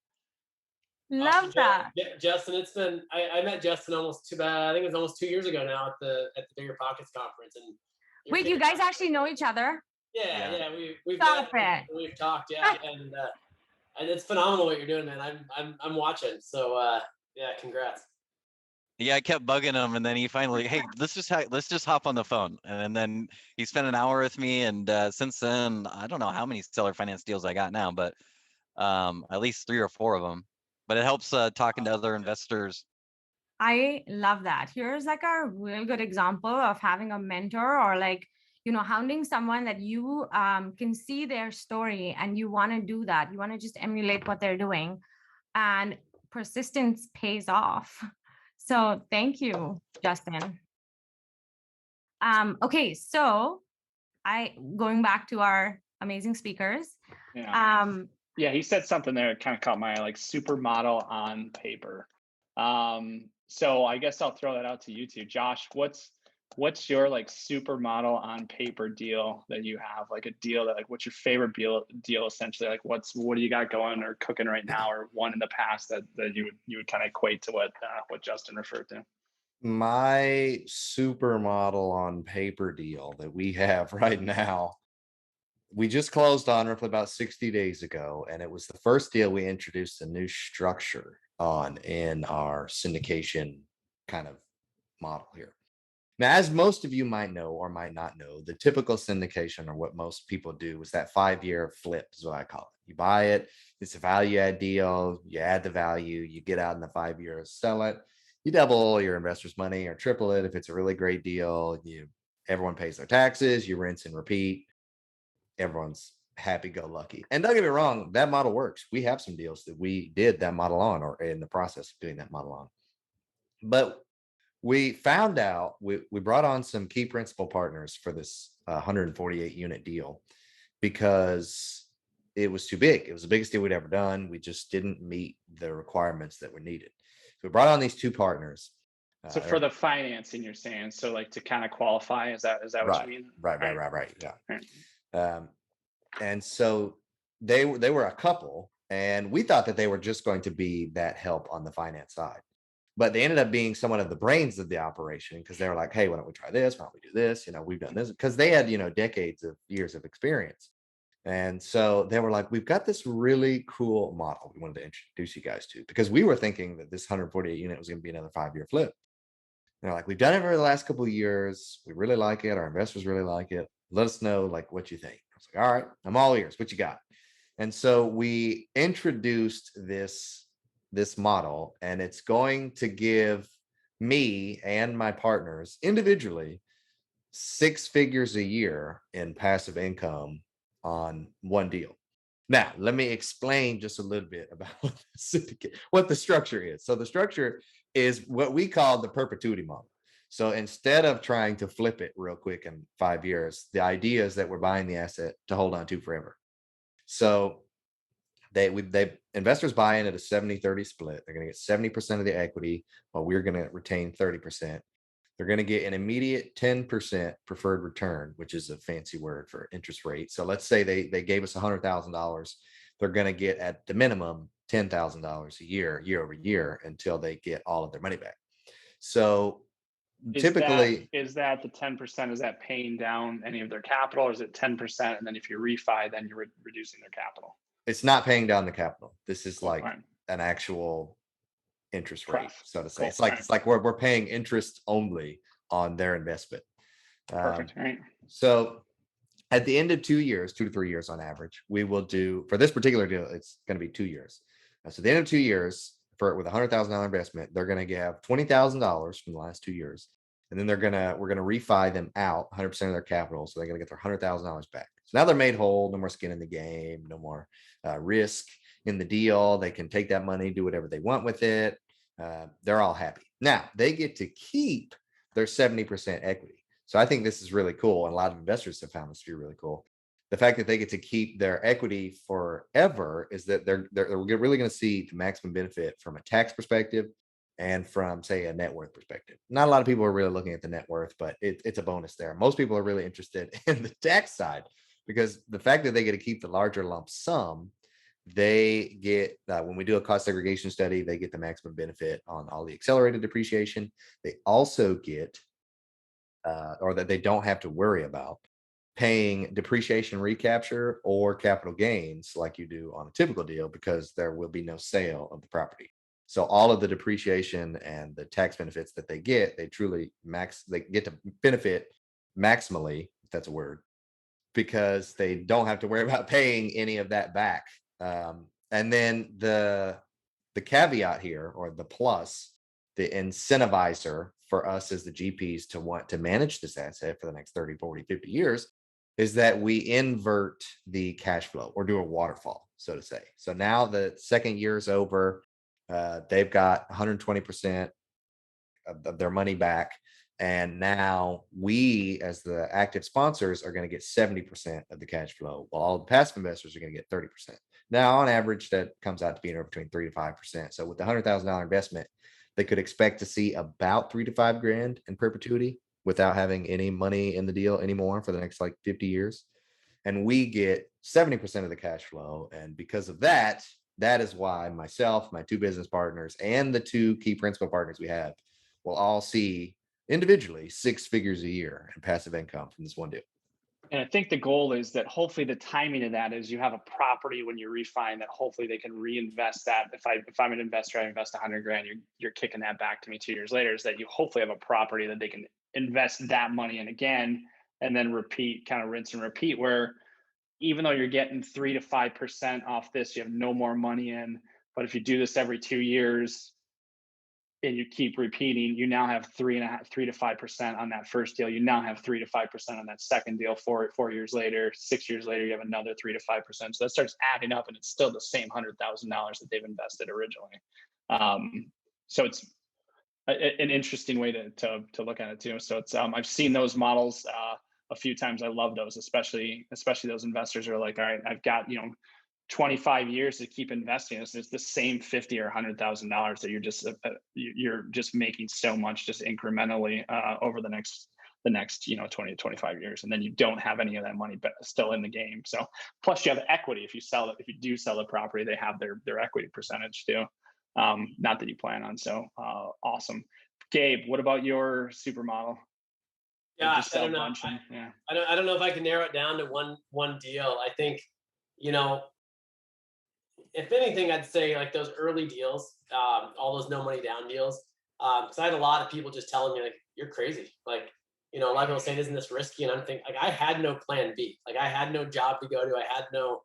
Love that. Justin, it's been, I met Justin I think it was almost 2 years ago now at the Bigger Pockets conference. And wait, you guys actually know each other? Yeah. We've Stop met, it. we've talked, yeah, and it's phenomenal what you're doing, man. I'm watching. So yeah, congrats. Yeah, I kept bugging him, and then he finally, hey, let's just hop on the phone, and then he spent an hour with me, and since then, I don't know how many seller finance deals I got now, but at least 3 or 4 of them. But it helps talking to other investors. I love that. Here's like a real good example of having a mentor, or like, hounding someone that you can see their story and you want to do that. You want to just emulate what they're doing, and persistence pays off. So thank you, Justin. Okay, so going back to our amazing speakers. Yeah. Yeah, he said something there that kind of caught my eye, like supermodel on paper. So I guess I'll throw that out to you two. Josh, what's your like supermodel on paper deal that you have? Like a deal that like what's your favorite deal essentially? Like what do you got going or cooking right now or one in the past that you would kind of equate to what Justin referred to? My supermodel on paper deal that we have right now, we just closed on roughly about 60 days ago, and it was the first deal we introduced a new structure on in our syndication kind of model here. Now, as most of you might know or might not know, the typical syndication or what most people do is that 5-year flip is what I call it. You buy it, it's a value add deal, you add the value, you get out in the 5 years, sell it, you double your investors' money or triple it if it's a really great deal. Everyone pays their taxes, you rinse and repeat. Everyone's happy go lucky. And don't get me wrong, that model works. We have some deals that we did that model on or in the process of doing that model on. But we found out we brought on some key principal partners for this 148 unit deal because it was too big. It was the biggest deal we'd ever done. We just didn't meet the requirements that were needed. So we brought on these two partners. So for the financing, you're saying, so like to kind of qualify, is that what you mean? Right. Yeah. And so they were a couple, and we thought that they were just going to be that help on the finance side. But they ended up being somewhat of the brains of the operation because they were like, hey, why don't we try this? Why don't we do this? We've done this because they had, decades of years of experience. And so they were like, we've got this really cool model we wanted to introduce you guys to because we were thinking that this 148 unit was going to be another 5-year flip. And they're like, we've done it for the last couple of years. We really like it. Our investors really like it. Let us know like what you think. I was like, all right, I'm all ears. What you got? And so we introduced this model, and it's going to give me and my partners individually 6 figures a year in passive income on one deal. Now, let me explain just a little bit about what the structure is. So the structure is what we call the perpetuity model. So instead of trying to flip it real quick in 5 years, the idea is that we're buying the asset to hold on to forever. So they investors buy in at a 70-30 split. They're going to get 70% of the equity while we're going to retain 30%. They're going to get an immediate 10% preferred return, which is a fancy word for interest rate. So let's say they gave us $100,000. They're going to get at the minimum $10,000 a year over year until they get all of their money back. So typically, is that the 10%? Is that paying down any of their capital, or is it 10%? And then if you refi, then you're reducing their capital? It's not paying down the capital. This is like an actual interest rate, so to say. Cool. It's like we're paying interest only on their investment. Perfect. Right. So at the end of 2 years, 2 to 3 years on average, we will do for this particular deal. It's going to be 2 years. So at the end of 2 years, with $100,000 investment, they're going to have $20,000 from the last 2 years, and then we're going to refi them out 100% of their capital, so they're going to get their $100,000 back. So now they're made whole. No more skin in the game. No more risk in the deal. They can take that money, do whatever they want with it. They're all happy. Now they get to keep their 70% equity. So I think this is really cool. And a lot of investors have found this to be really cool. The fact that they get to keep their equity forever is that they're really going to see the maximum benefit from a tax perspective and from, say, a net worth perspective. Not a lot of people are really looking at the net worth, but it's a bonus there. Most people are really interested in the tax side because the fact that they get to keep the larger lump sum, they get, when we do a cost segregation study, they get the maximum benefit on all the accelerated depreciation. They also get, or that they don't have to worry about paying depreciation recapture or capital gains like you do on a typical deal because there will be no sale of the property. So all of the depreciation and the tax benefits that they get, they get to benefit maximally, if that's a word, because they don't have to worry about paying any of that back. And then the caveat here, or the plus, the incentivizer for us as the GPs to want to manage this asset for the next 30, 40, 50 years is that we invert the cash flow or do a waterfall, so to say. So now the second year is over. They've got 120% of their money back. And now we, as the active sponsors, are going to get 70% of the cash flow, while all the passive investors are going to get 30%. Now, on average, that comes out to be between 3 to 5%. So with the $100,000 investment, they could expect to see about 3 to 5 grand in perpetuity without having any money in the deal anymore for the next like 50 years. And we get 70% of the cash flow. And because of that, that is why myself, my two business partners, and the two key principal partners we have will all see individually 6 figures a year in passive income from this one deal. And I think the goal is that hopefully the timing of that is you have a property when you refi that hopefully they can reinvest that. If I'm an investor, I invest 100 grand, you're kicking that back to me 2 years later, is that you hopefully have a property that they can invest that money in again, and then repeat, kind of rinse and repeat, where even though you're getting 3 to 5% off this, you have no more money in. But if you do this every 2 years and you keep repeating, you now have 3 to 5% on that first deal. You now have 3 to 5% on that second deal. 4 years later, 6 years later, you have another 3 to 5%. So that starts adding up, and it's still the same $100,000 that they've invested originally. So it's an interesting way to look at it too. So it's I've seen those models a few times. I love those, especially those investors who are like, all right, I've got 25 years to keep investing. It's the same $50,000 or $100,000 that you're just making so much just incrementally over the next 20 to 25 years, and then you don't have any of that money but still in the game. So plus you have equity. If you do sell the property, they have their equity percentage too. Not that you plan on. So awesome. Gabe, what about your supermodel? Yeah, I don't know. Yeah. I don't know if I can narrow it down to one deal. I think, if anything, I'd say like those early deals, all those no money down deals. Because I had a lot of people just telling me like, you're crazy. Like, a lot of people saying, isn't this risky? And I'm thinking like, I had no plan B. Like I had no job to go to. I had no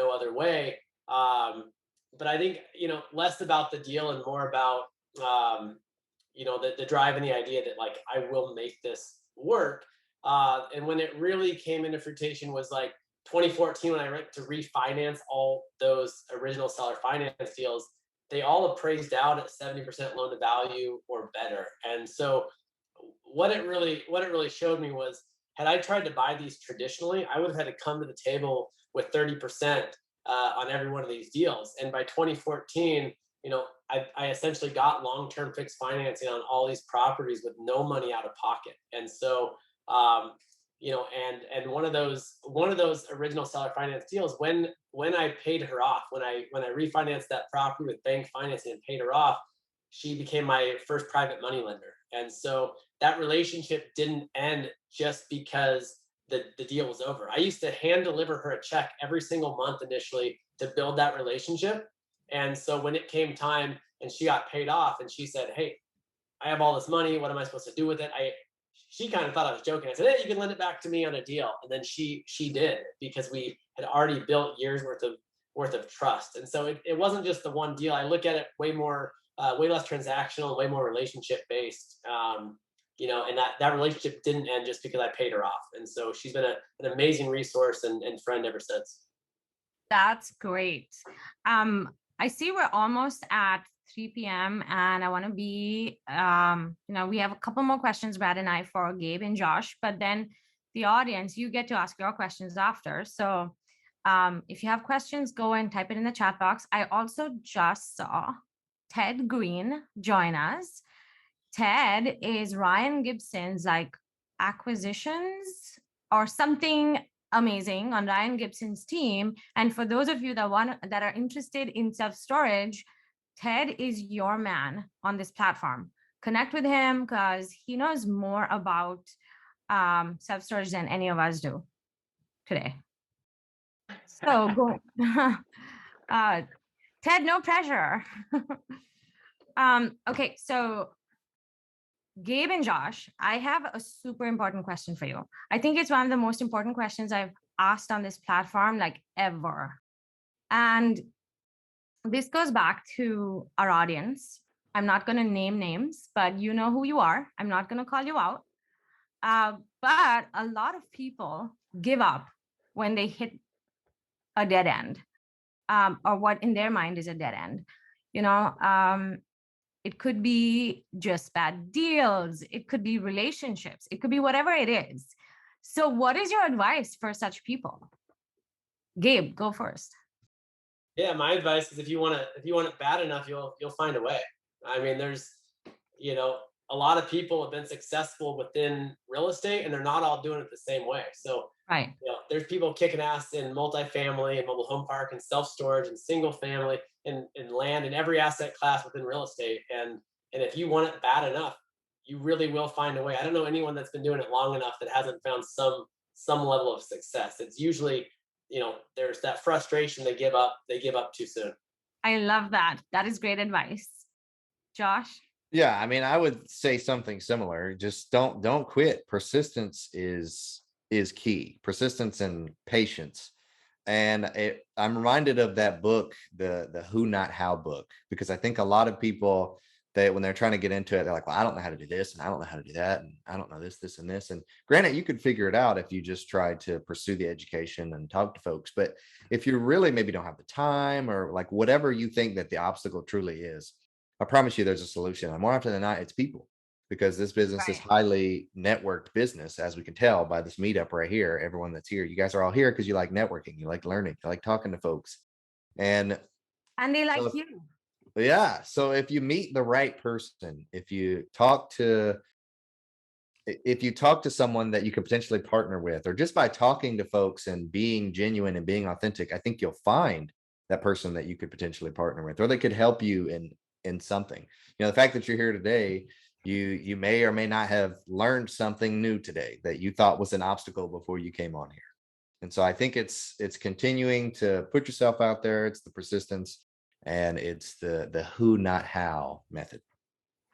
other way. But I think, less about the deal and more about, the drive and the idea that like, I will make this work. And when it really came into fruition was like 2014, when I went to refinance all those original seller finance deals. They all appraised out at 70% loan to value or better. And so what it really showed me was, had I tried to buy these traditionally, I would have had to come to the table with 30% on every one of these deals. And by 2014, I essentially got long-term fixed financing on all these properties with no money out of pocket. And so, and one of those original seller finance deals, when I paid her off, when I refinanced that property with bank financing and paid her off, she became my first private money lender. And so that relationship didn't end just because the deal was over. I used to hand deliver her a check every single month initially to build that relationship. And so when it came time and she got paid off and she said, hey, I have all this money, what am I supposed to do with it? She kind of thought I was joking. I said, hey, you can lend it back to me on a deal. And then she did, because we had already built years worth of trust. And so it wasn't just the one deal. I look at it way less transactional, way more relationship based. And that relationship didn't end just because I paid her off. And so she's been an amazing resource and friend ever since. That's great. I see we're almost at 3 p.m. and I want to be, we have a couple more questions, Brad and I, for Gabe and Josh, but then the audience, you get to ask your questions after. So if you have questions, go and type it in the chat box. I also just saw Ted Green join us. Ted is Ryan Gibson's acquisitions or something amazing on Ryan Gibson's team. And for those of you that are interested in self-storage, Ted is your man on this platform. Connect with him because he knows more about self-storage than any of us do today. So go. Ted, no pressure. Okay, so Gabe and Josh, I have a super important question for you. I think it's one of the most important questions I've asked on this platform ever. And this goes back to our audience. I'm not going to name names, but you know who you are. I'm not going to call you out. But a lot of people give up when they hit a dead end, or what in their mind is a dead end. It could be just bad deals. It could be relationships. It could be whatever it is. So what is your advice for such people? Gabe, go first. Yeah, my advice is if you want it bad enough, you'll find a way. I mean, there's, you know, a lot of people have been successful within real estate, and they're not all doing it the same way. So, Right. you know, there's people kicking ass in multifamily and mobile home park and self storage and single family and land and every asset class within real estate. And if you want it bad enough, you really will find a way. I don't know anyone that's been doing it long enough that hasn't found some level of success. It's usually, you know, there's that frustration, they give up too soon. I love that. That is great advice. Josh? Yeah, I mean, I would say something similar. Just don't quit. Persistence is key. Persistence and patience. And I'm reminded of that book, the Who Not How book, because I think a lot of people, that when they're trying to get into it, they're like, well, I don't know how to do this, and I don't know how to do that, and I don't know this, and this. And granted, you could figure it out if you just try to pursue the education and talk to folks. But if you really maybe don't have the time, or like whatever you think that the obstacle truly is, I promise you there's a solution. And more often than not, it's people, because this business is Right. highly networked business, as we can tell by this meetup right here. Everyone that's here, you guys are all here because you like networking, you like learning, you like talking to folks. And And they like so, you. yeah. So if you meet the right person, if you talk to someone that you could potentially partner with, or just by talking to folks and being genuine and being authentic, I think you'll find that person that you could potentially partner with, or they could help you in something. You know, the fact that you're here today, you may or may not have learned something new today that you thought was an obstacle before you came on here. And so I think it's continuing to put yourself out there. It's the persistence, and it's the who not how method.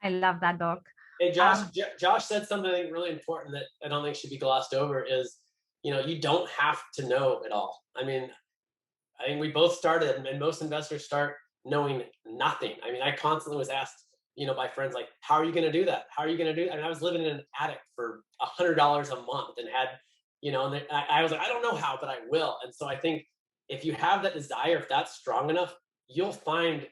I love that book. Hey, Josh, Um, Josh said something really important that I don't think should be glossed over is, you know, you don't have to know it all. I mean, we both started, and most investors start knowing nothing. I mean, I constantly was asked, you know, by friends, like, how are you going to do that? How are you going to do that? I mean, I was living in an attic for $100 a month and had, you know, and I was like, I don't know how, but I will. And so I think if you have that desire, if that's strong enough, you'll find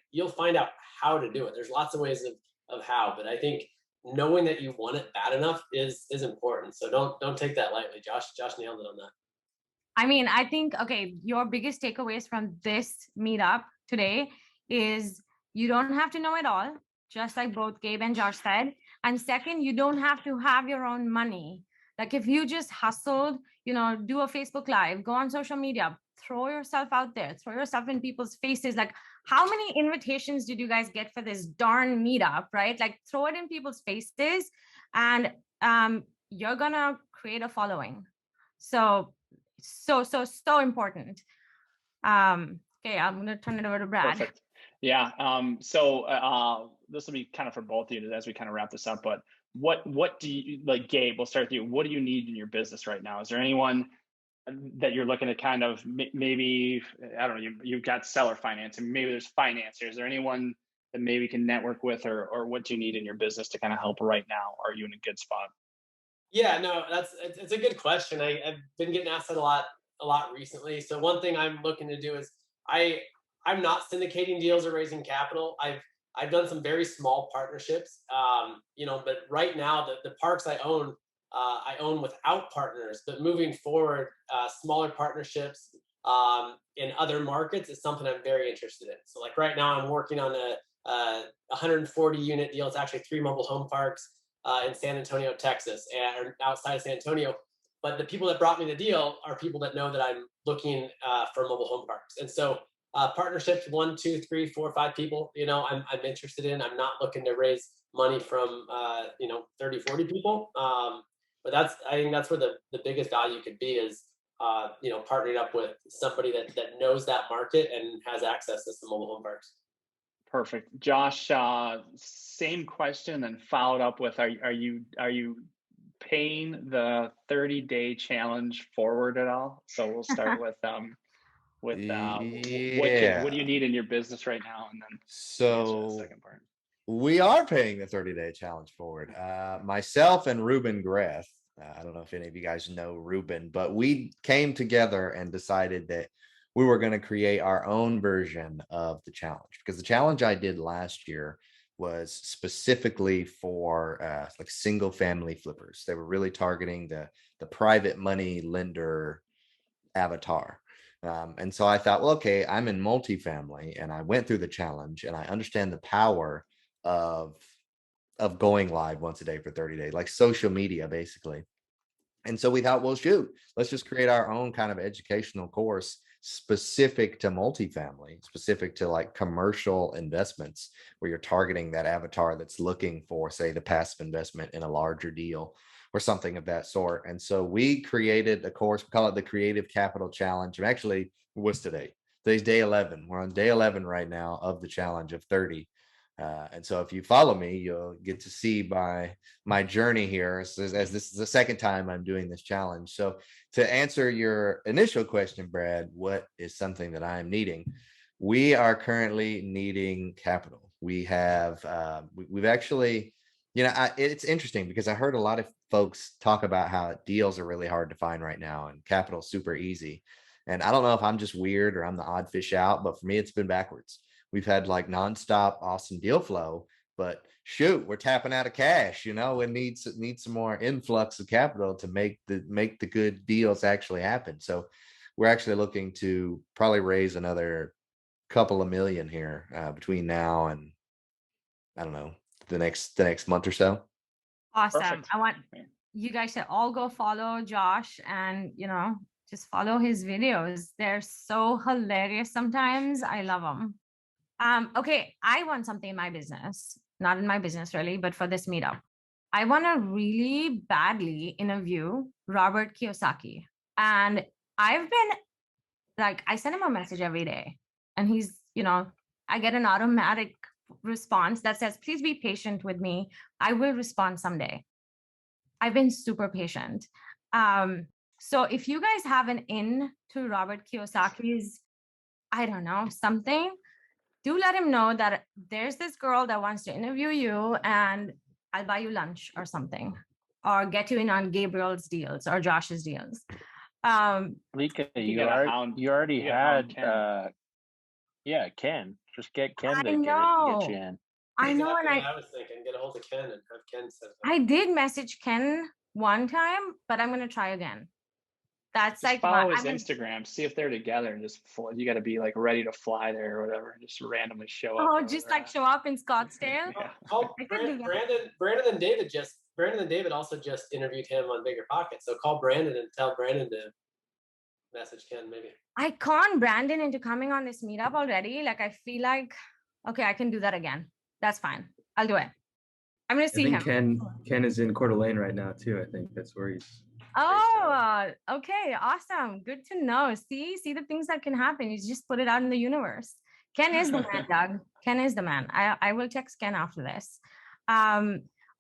out how to do it. There's lots of ways of how, but I think knowing that you want it bad enough is important. So don't take that lightly. Josh nailed it on that. I mean, I think, okay, your biggest takeaways from this meetup today is you don't have to know it all, just like both Gabe and Josh said. And second, you don't have to have your own money. Like if you just hustled, you know, do a Facebook Live, go on social media, throw yourself out there, throw yourself in people's faces. Like, how many invitations did you guys get for this darn meetup, right? Like, throw it in people's faces, and you're gonna create a following. So important. Okay, I'm gonna turn it over to Brad. Perfect. Yeah. So this will be kind of for both of you as we kind of wrap this up. But what do you like, Gabe? We'll start with you. What do you need in your business right now? Is there anyone that you're looking to kind of maybe, I don't know, you've got seller financing, maybe there's financiers. Is there anyone that maybe can network with, or what do you need in your business to kind of help right now? Are you in a good spot? Yeah, no, it's a good question. I've been getting asked that a lot recently. So one thing I'm looking to do is I'm not syndicating deals or raising capital. I've done some very small partnerships, you know, but right now the parks I own without partners. But moving forward, smaller partnerships in other markets is something I'm very interested in. So like right now, I'm working on a 140 unit deal. It's actually 3 mobile home parks in San Antonio, Texas, and outside of San Antonio. But the people that brought me the deal are people that know that I'm looking for mobile home parks. And so partnerships, 1, 2, 3, 4, 5 people, you know, I'm interested in. I'm not looking to raise money from, you know, 30, 40 people. But I think that's where the biggest value could be is, you know, partnering up with somebody that knows that market and has access to some mobile home parks. Perfect. Josh, same question and followed up with, are you paying the 30-day challenge forward at all? So we'll start with what do you need in your business right now, and then answer the So second part. we are paying the 30-day challenge forward. Myself and Ruben Greth, I don't know if any of you guys know Ruben, but we came together and decided that we were going to create our own version of the challenge, because the challenge I did last year was specifically for like single family flippers. They were really targeting the private money lender avatar. And so I thought, well, okay, I'm in multifamily, and I went through the challenge, and I understand the power of going live once a day for 30 days, like social media, basically. And so we thought, well, shoot, let's just create our own kind of educational course specific to multifamily, specific to like commercial investments, where you're targeting that avatar that's looking for, say, the passive investment in a larger deal or something of that sort. And so we created a course, we call it the Creative Capital Challenge. And actually, what's today? Today's day 11. We're on day 11 right now of the challenge of 30. And so if you follow me, you'll get to see my journey here, as this is the second time I'm doing this challenge. So to answer your initial question, Brad, what is something that I'm needing? We are currently needing capital. We have, we've actually, it's interesting because I heard a lot of folks talk about how deals are really hard to find right now and capital super easy. And I don't know if I'm just weird or I'm the odd fish out, but for me, it's been backwards. We've had like nonstop awesome deal flow, but shoot, we're tapping out of cash. It needs some more influx of capital to make the good deals actually happen. So we're actually looking to probably raise another couple of million here between now and, I don't know, the next month or so. Awesome. Perfect. I want you guys to all go follow Josh, and just follow his videos. They're so hilarious sometimes. I love them. Okay, I want something in my business, not in my business really, but for this meetup. I want to really badly interview Robert Kiyosaki. And I've been like, I send him a message every day, and he's, I get an automatic response that says, please be patient with me. I will respond someday. I've been super patient. So if you guys have an in to Robert Kiyosaki's, I don't know, something, do let him know that there's this girl that wants to interview you, and I'll buy you lunch or something, or get you in on Gabriel's deals or Josh's deals. Lika, you already had Ken. Just get Ken to get you in. I know, Exactly and what I was thinking, get a hold of Ken and have Ken set it up. I did message Ken one time, but I'm gonna try again. That's Just like follow his Instagram, see if they're together, and just you got to be like ready to fly there or whatever, and just randomly show up. Oh, just like show up in Scottsdale. Yeah. Brandon and David also just interviewed him on Bigger Pockets. So call Brandon and tell Brandon to message Ken maybe. I conned Brandon into coming on this meetup already. Like, I feel like, okay, I can do that again. That's fine. I'll do it. I'm gonna see him. Ken is in Coeur d'Alene right now too. I think that's where he's. Oh, okay, awesome. Good to know. See the things that can happen. You just put it out in the universe. Ken is the man, Doug. Ken is the man. I will text Ken after this.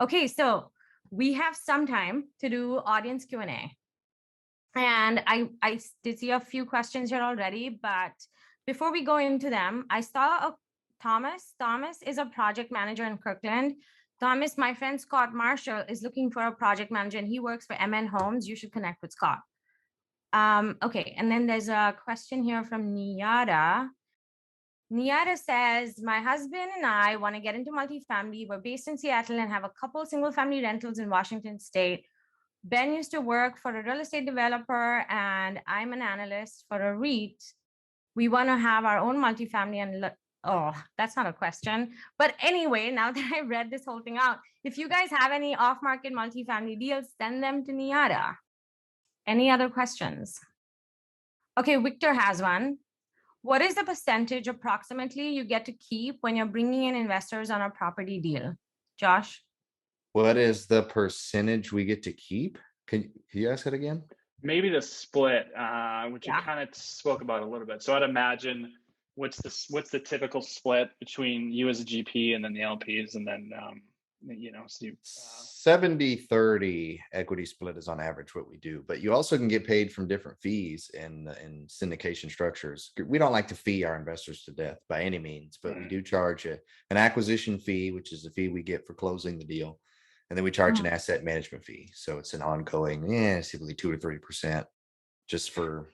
Okay, so we have some time to do audience Q&A. And I did see a few questions here already, but before we go into them, I saw Thomas. Thomas is a project manager in Kirkland. Thomas, my friend Scott Marshall is looking for a project manager, and he works for MN Homes. You should connect with Scott. Okay, and then there's a question here from Niyada. Niyada says, my husband and I want to get into multifamily. We're based in Seattle and have a couple single family rentals in Washington State. Ben used to work for a real estate developer, and I'm an analyst for a REIT. We want to have our own multifamily and oh, that's not a question. But anyway, now that I read this whole thing out, if you guys have any off-market multifamily deals, send them to Niyada. Any other questions? Okay, Victor has one. What is the percentage approximately you get to keep when you're bringing in investors on a property deal? Josh? What is the percentage we get to keep? Can you ask it again? Maybe the split, which you kind of spoke about a little bit. So I'd imagine what's the typical split between you as a GP and then the LPs, and then 70-30 equity split is on average what we do, but you also can get paid from different fees in syndication structures. We don't like to fee our investors to death by any means, but we do charge an acquisition fee, which is the fee we get for closing the deal. And then we charge an asset management fee. So it's an ongoing, typically 2 to 3%, just for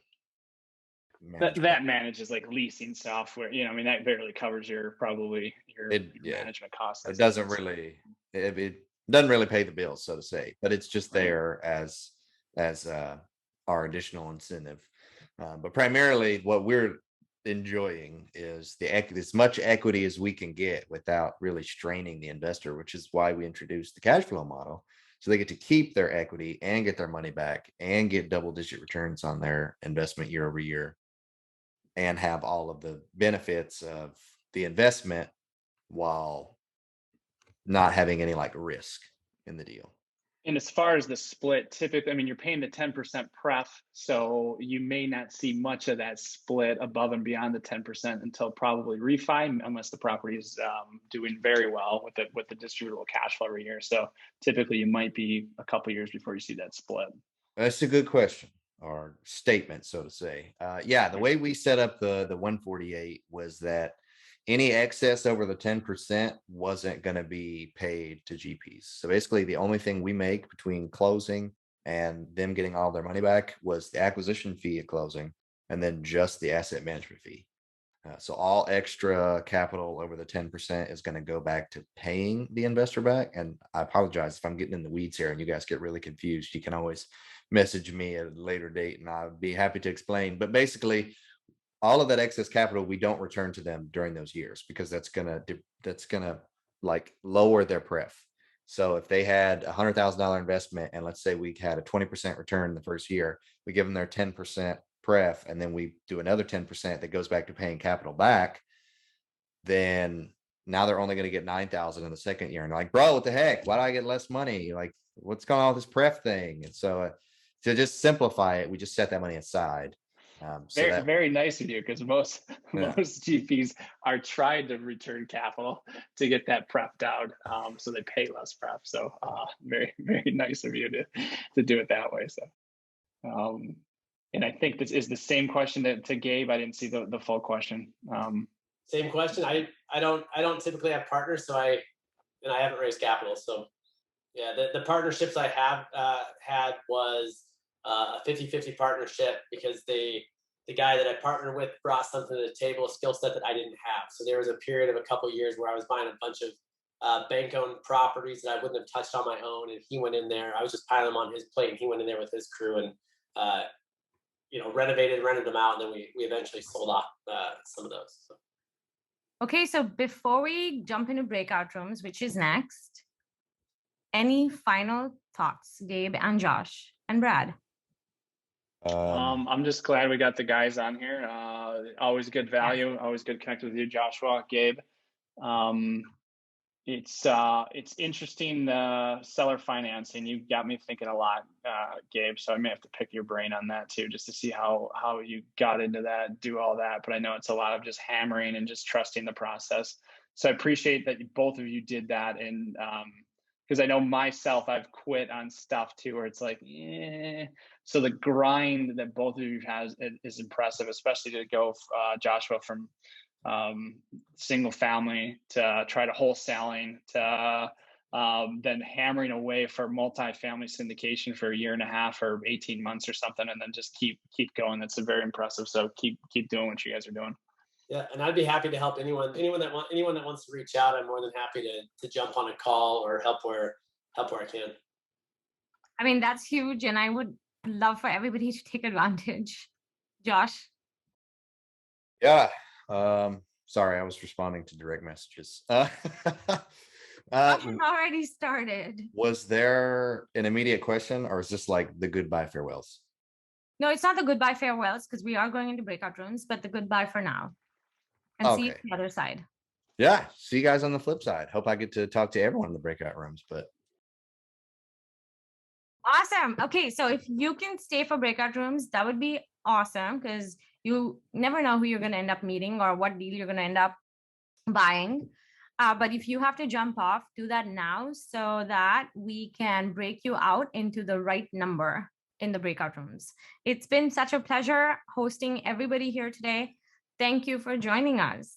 that manages like leasing software. I mean, that barely covers your management costs. It doesn't really pay the bills, so to say, but it's just there as our additional incentive. But primarily what we're enjoying is as much equity as we can get without really straining the investor, which is why we introduced the cash flow model. So they get to keep their equity and get their money back and get double-digit returns on their investment year over year and have all of the benefits of the investment while not having any like risk in the deal. And as far as the split, typically, I mean, you're paying the 10% pref, so you may not see much of that split above and beyond the 10% until probably refi, unless the property is doing very well with the distributable cash flow every year. So typically, you might be a couple years before you see that split. That's a good question or statement, so to say. The way we set up the 148 was that any excess over the 10% wasn't going to be paid to GPs. So basically the only thing we make between closing and them getting all their money back was the acquisition fee at closing and then just the asset management fee. So all extra capital over the 10% is going to go back to paying the investor back. And I apologize if I'm getting in the weeds here and you guys get really confused. You can always message me at a later date and I'll be happy to explain. But basically, all of that excess capital we don't return to them during those years because that's gonna like lower their pref. So if they had $100,000 investment and let's say we had a 20% return the first year, we give them their 10% pref and then we do another 10% that goes back to paying capital back, then now they're only going to get 9,000 in the second year. And like, bro, what the heck? Why do I get less money? Like, what's going on with this pref thing? And so to just simplify it, we just set that money aside. Very nice of you, because most GPs are trying to return capital to get that prep down, so they pay less prep. So very, very nice of you to do it that way. So, and I think this is the same question to Gabe. I didn't see the full question. Same question. I don't typically have partners, so I haven't raised capital. So yeah, the partnerships I have had was a 50-50 partnership because the guy that I partnered with brought something to the table, a skill set that I didn't have. So there was a period of a couple of years where I was buying a bunch of bank-owned properties that I wouldn't have touched on my own, and he went in there. I was just piling them on his plate, and he went in there with his crew and renovated, rented them out, and then we eventually sold off some of those. So. Okay, so before we jump into breakout rooms, which is next, any final thoughts, Gabe and Josh and Brad? I'm just glad we got the guys on here. Always good value. Always good connect with you, Joshua, Gabe. It's interesting, the seller financing. You got me thinking a lot, Gabe. So I may have to pick your brain on that too, just to see how you got into that, do all that. But I know it's a lot of just hammering and just trusting the process. So I appreciate that both of you did that, and because I know myself, I've quit on stuff too, where it's like, So the grind that both of you has is impressive, especially to go, Joshua, from single family to try to wholesaling to then hammering away for multifamily syndication for a year and a half or 18 months or something, and then just keep going. That's very impressive. So keep doing what you guys are doing. Yeah, and I'd be happy to help anyone that wants to reach out. I'm more than happy to jump on a call or help where I can. I mean, that's huge, and I would love for everybody to take advantage. Josh? Yeah. Sorry, I was responding to direct messages. Already started. Was there an immediate question, or is this like the goodbye farewells? No, it's not the goodbye farewells because we are going into breakout rooms, but the goodbye for now. And see you on the other side. Yeah. See you guys on the flip side. Hope I get to talk to everyone in the breakout rooms, but. Awesome. Okay, so if you can stay for breakout rooms, that would be awesome, because you never know who you're going to end up meeting or what deal you're going to end up buying. But if you have to jump off, do that now so that we can break you out into the right number in the breakout rooms. It's been such a pleasure hosting everybody here today. Thank you for joining us.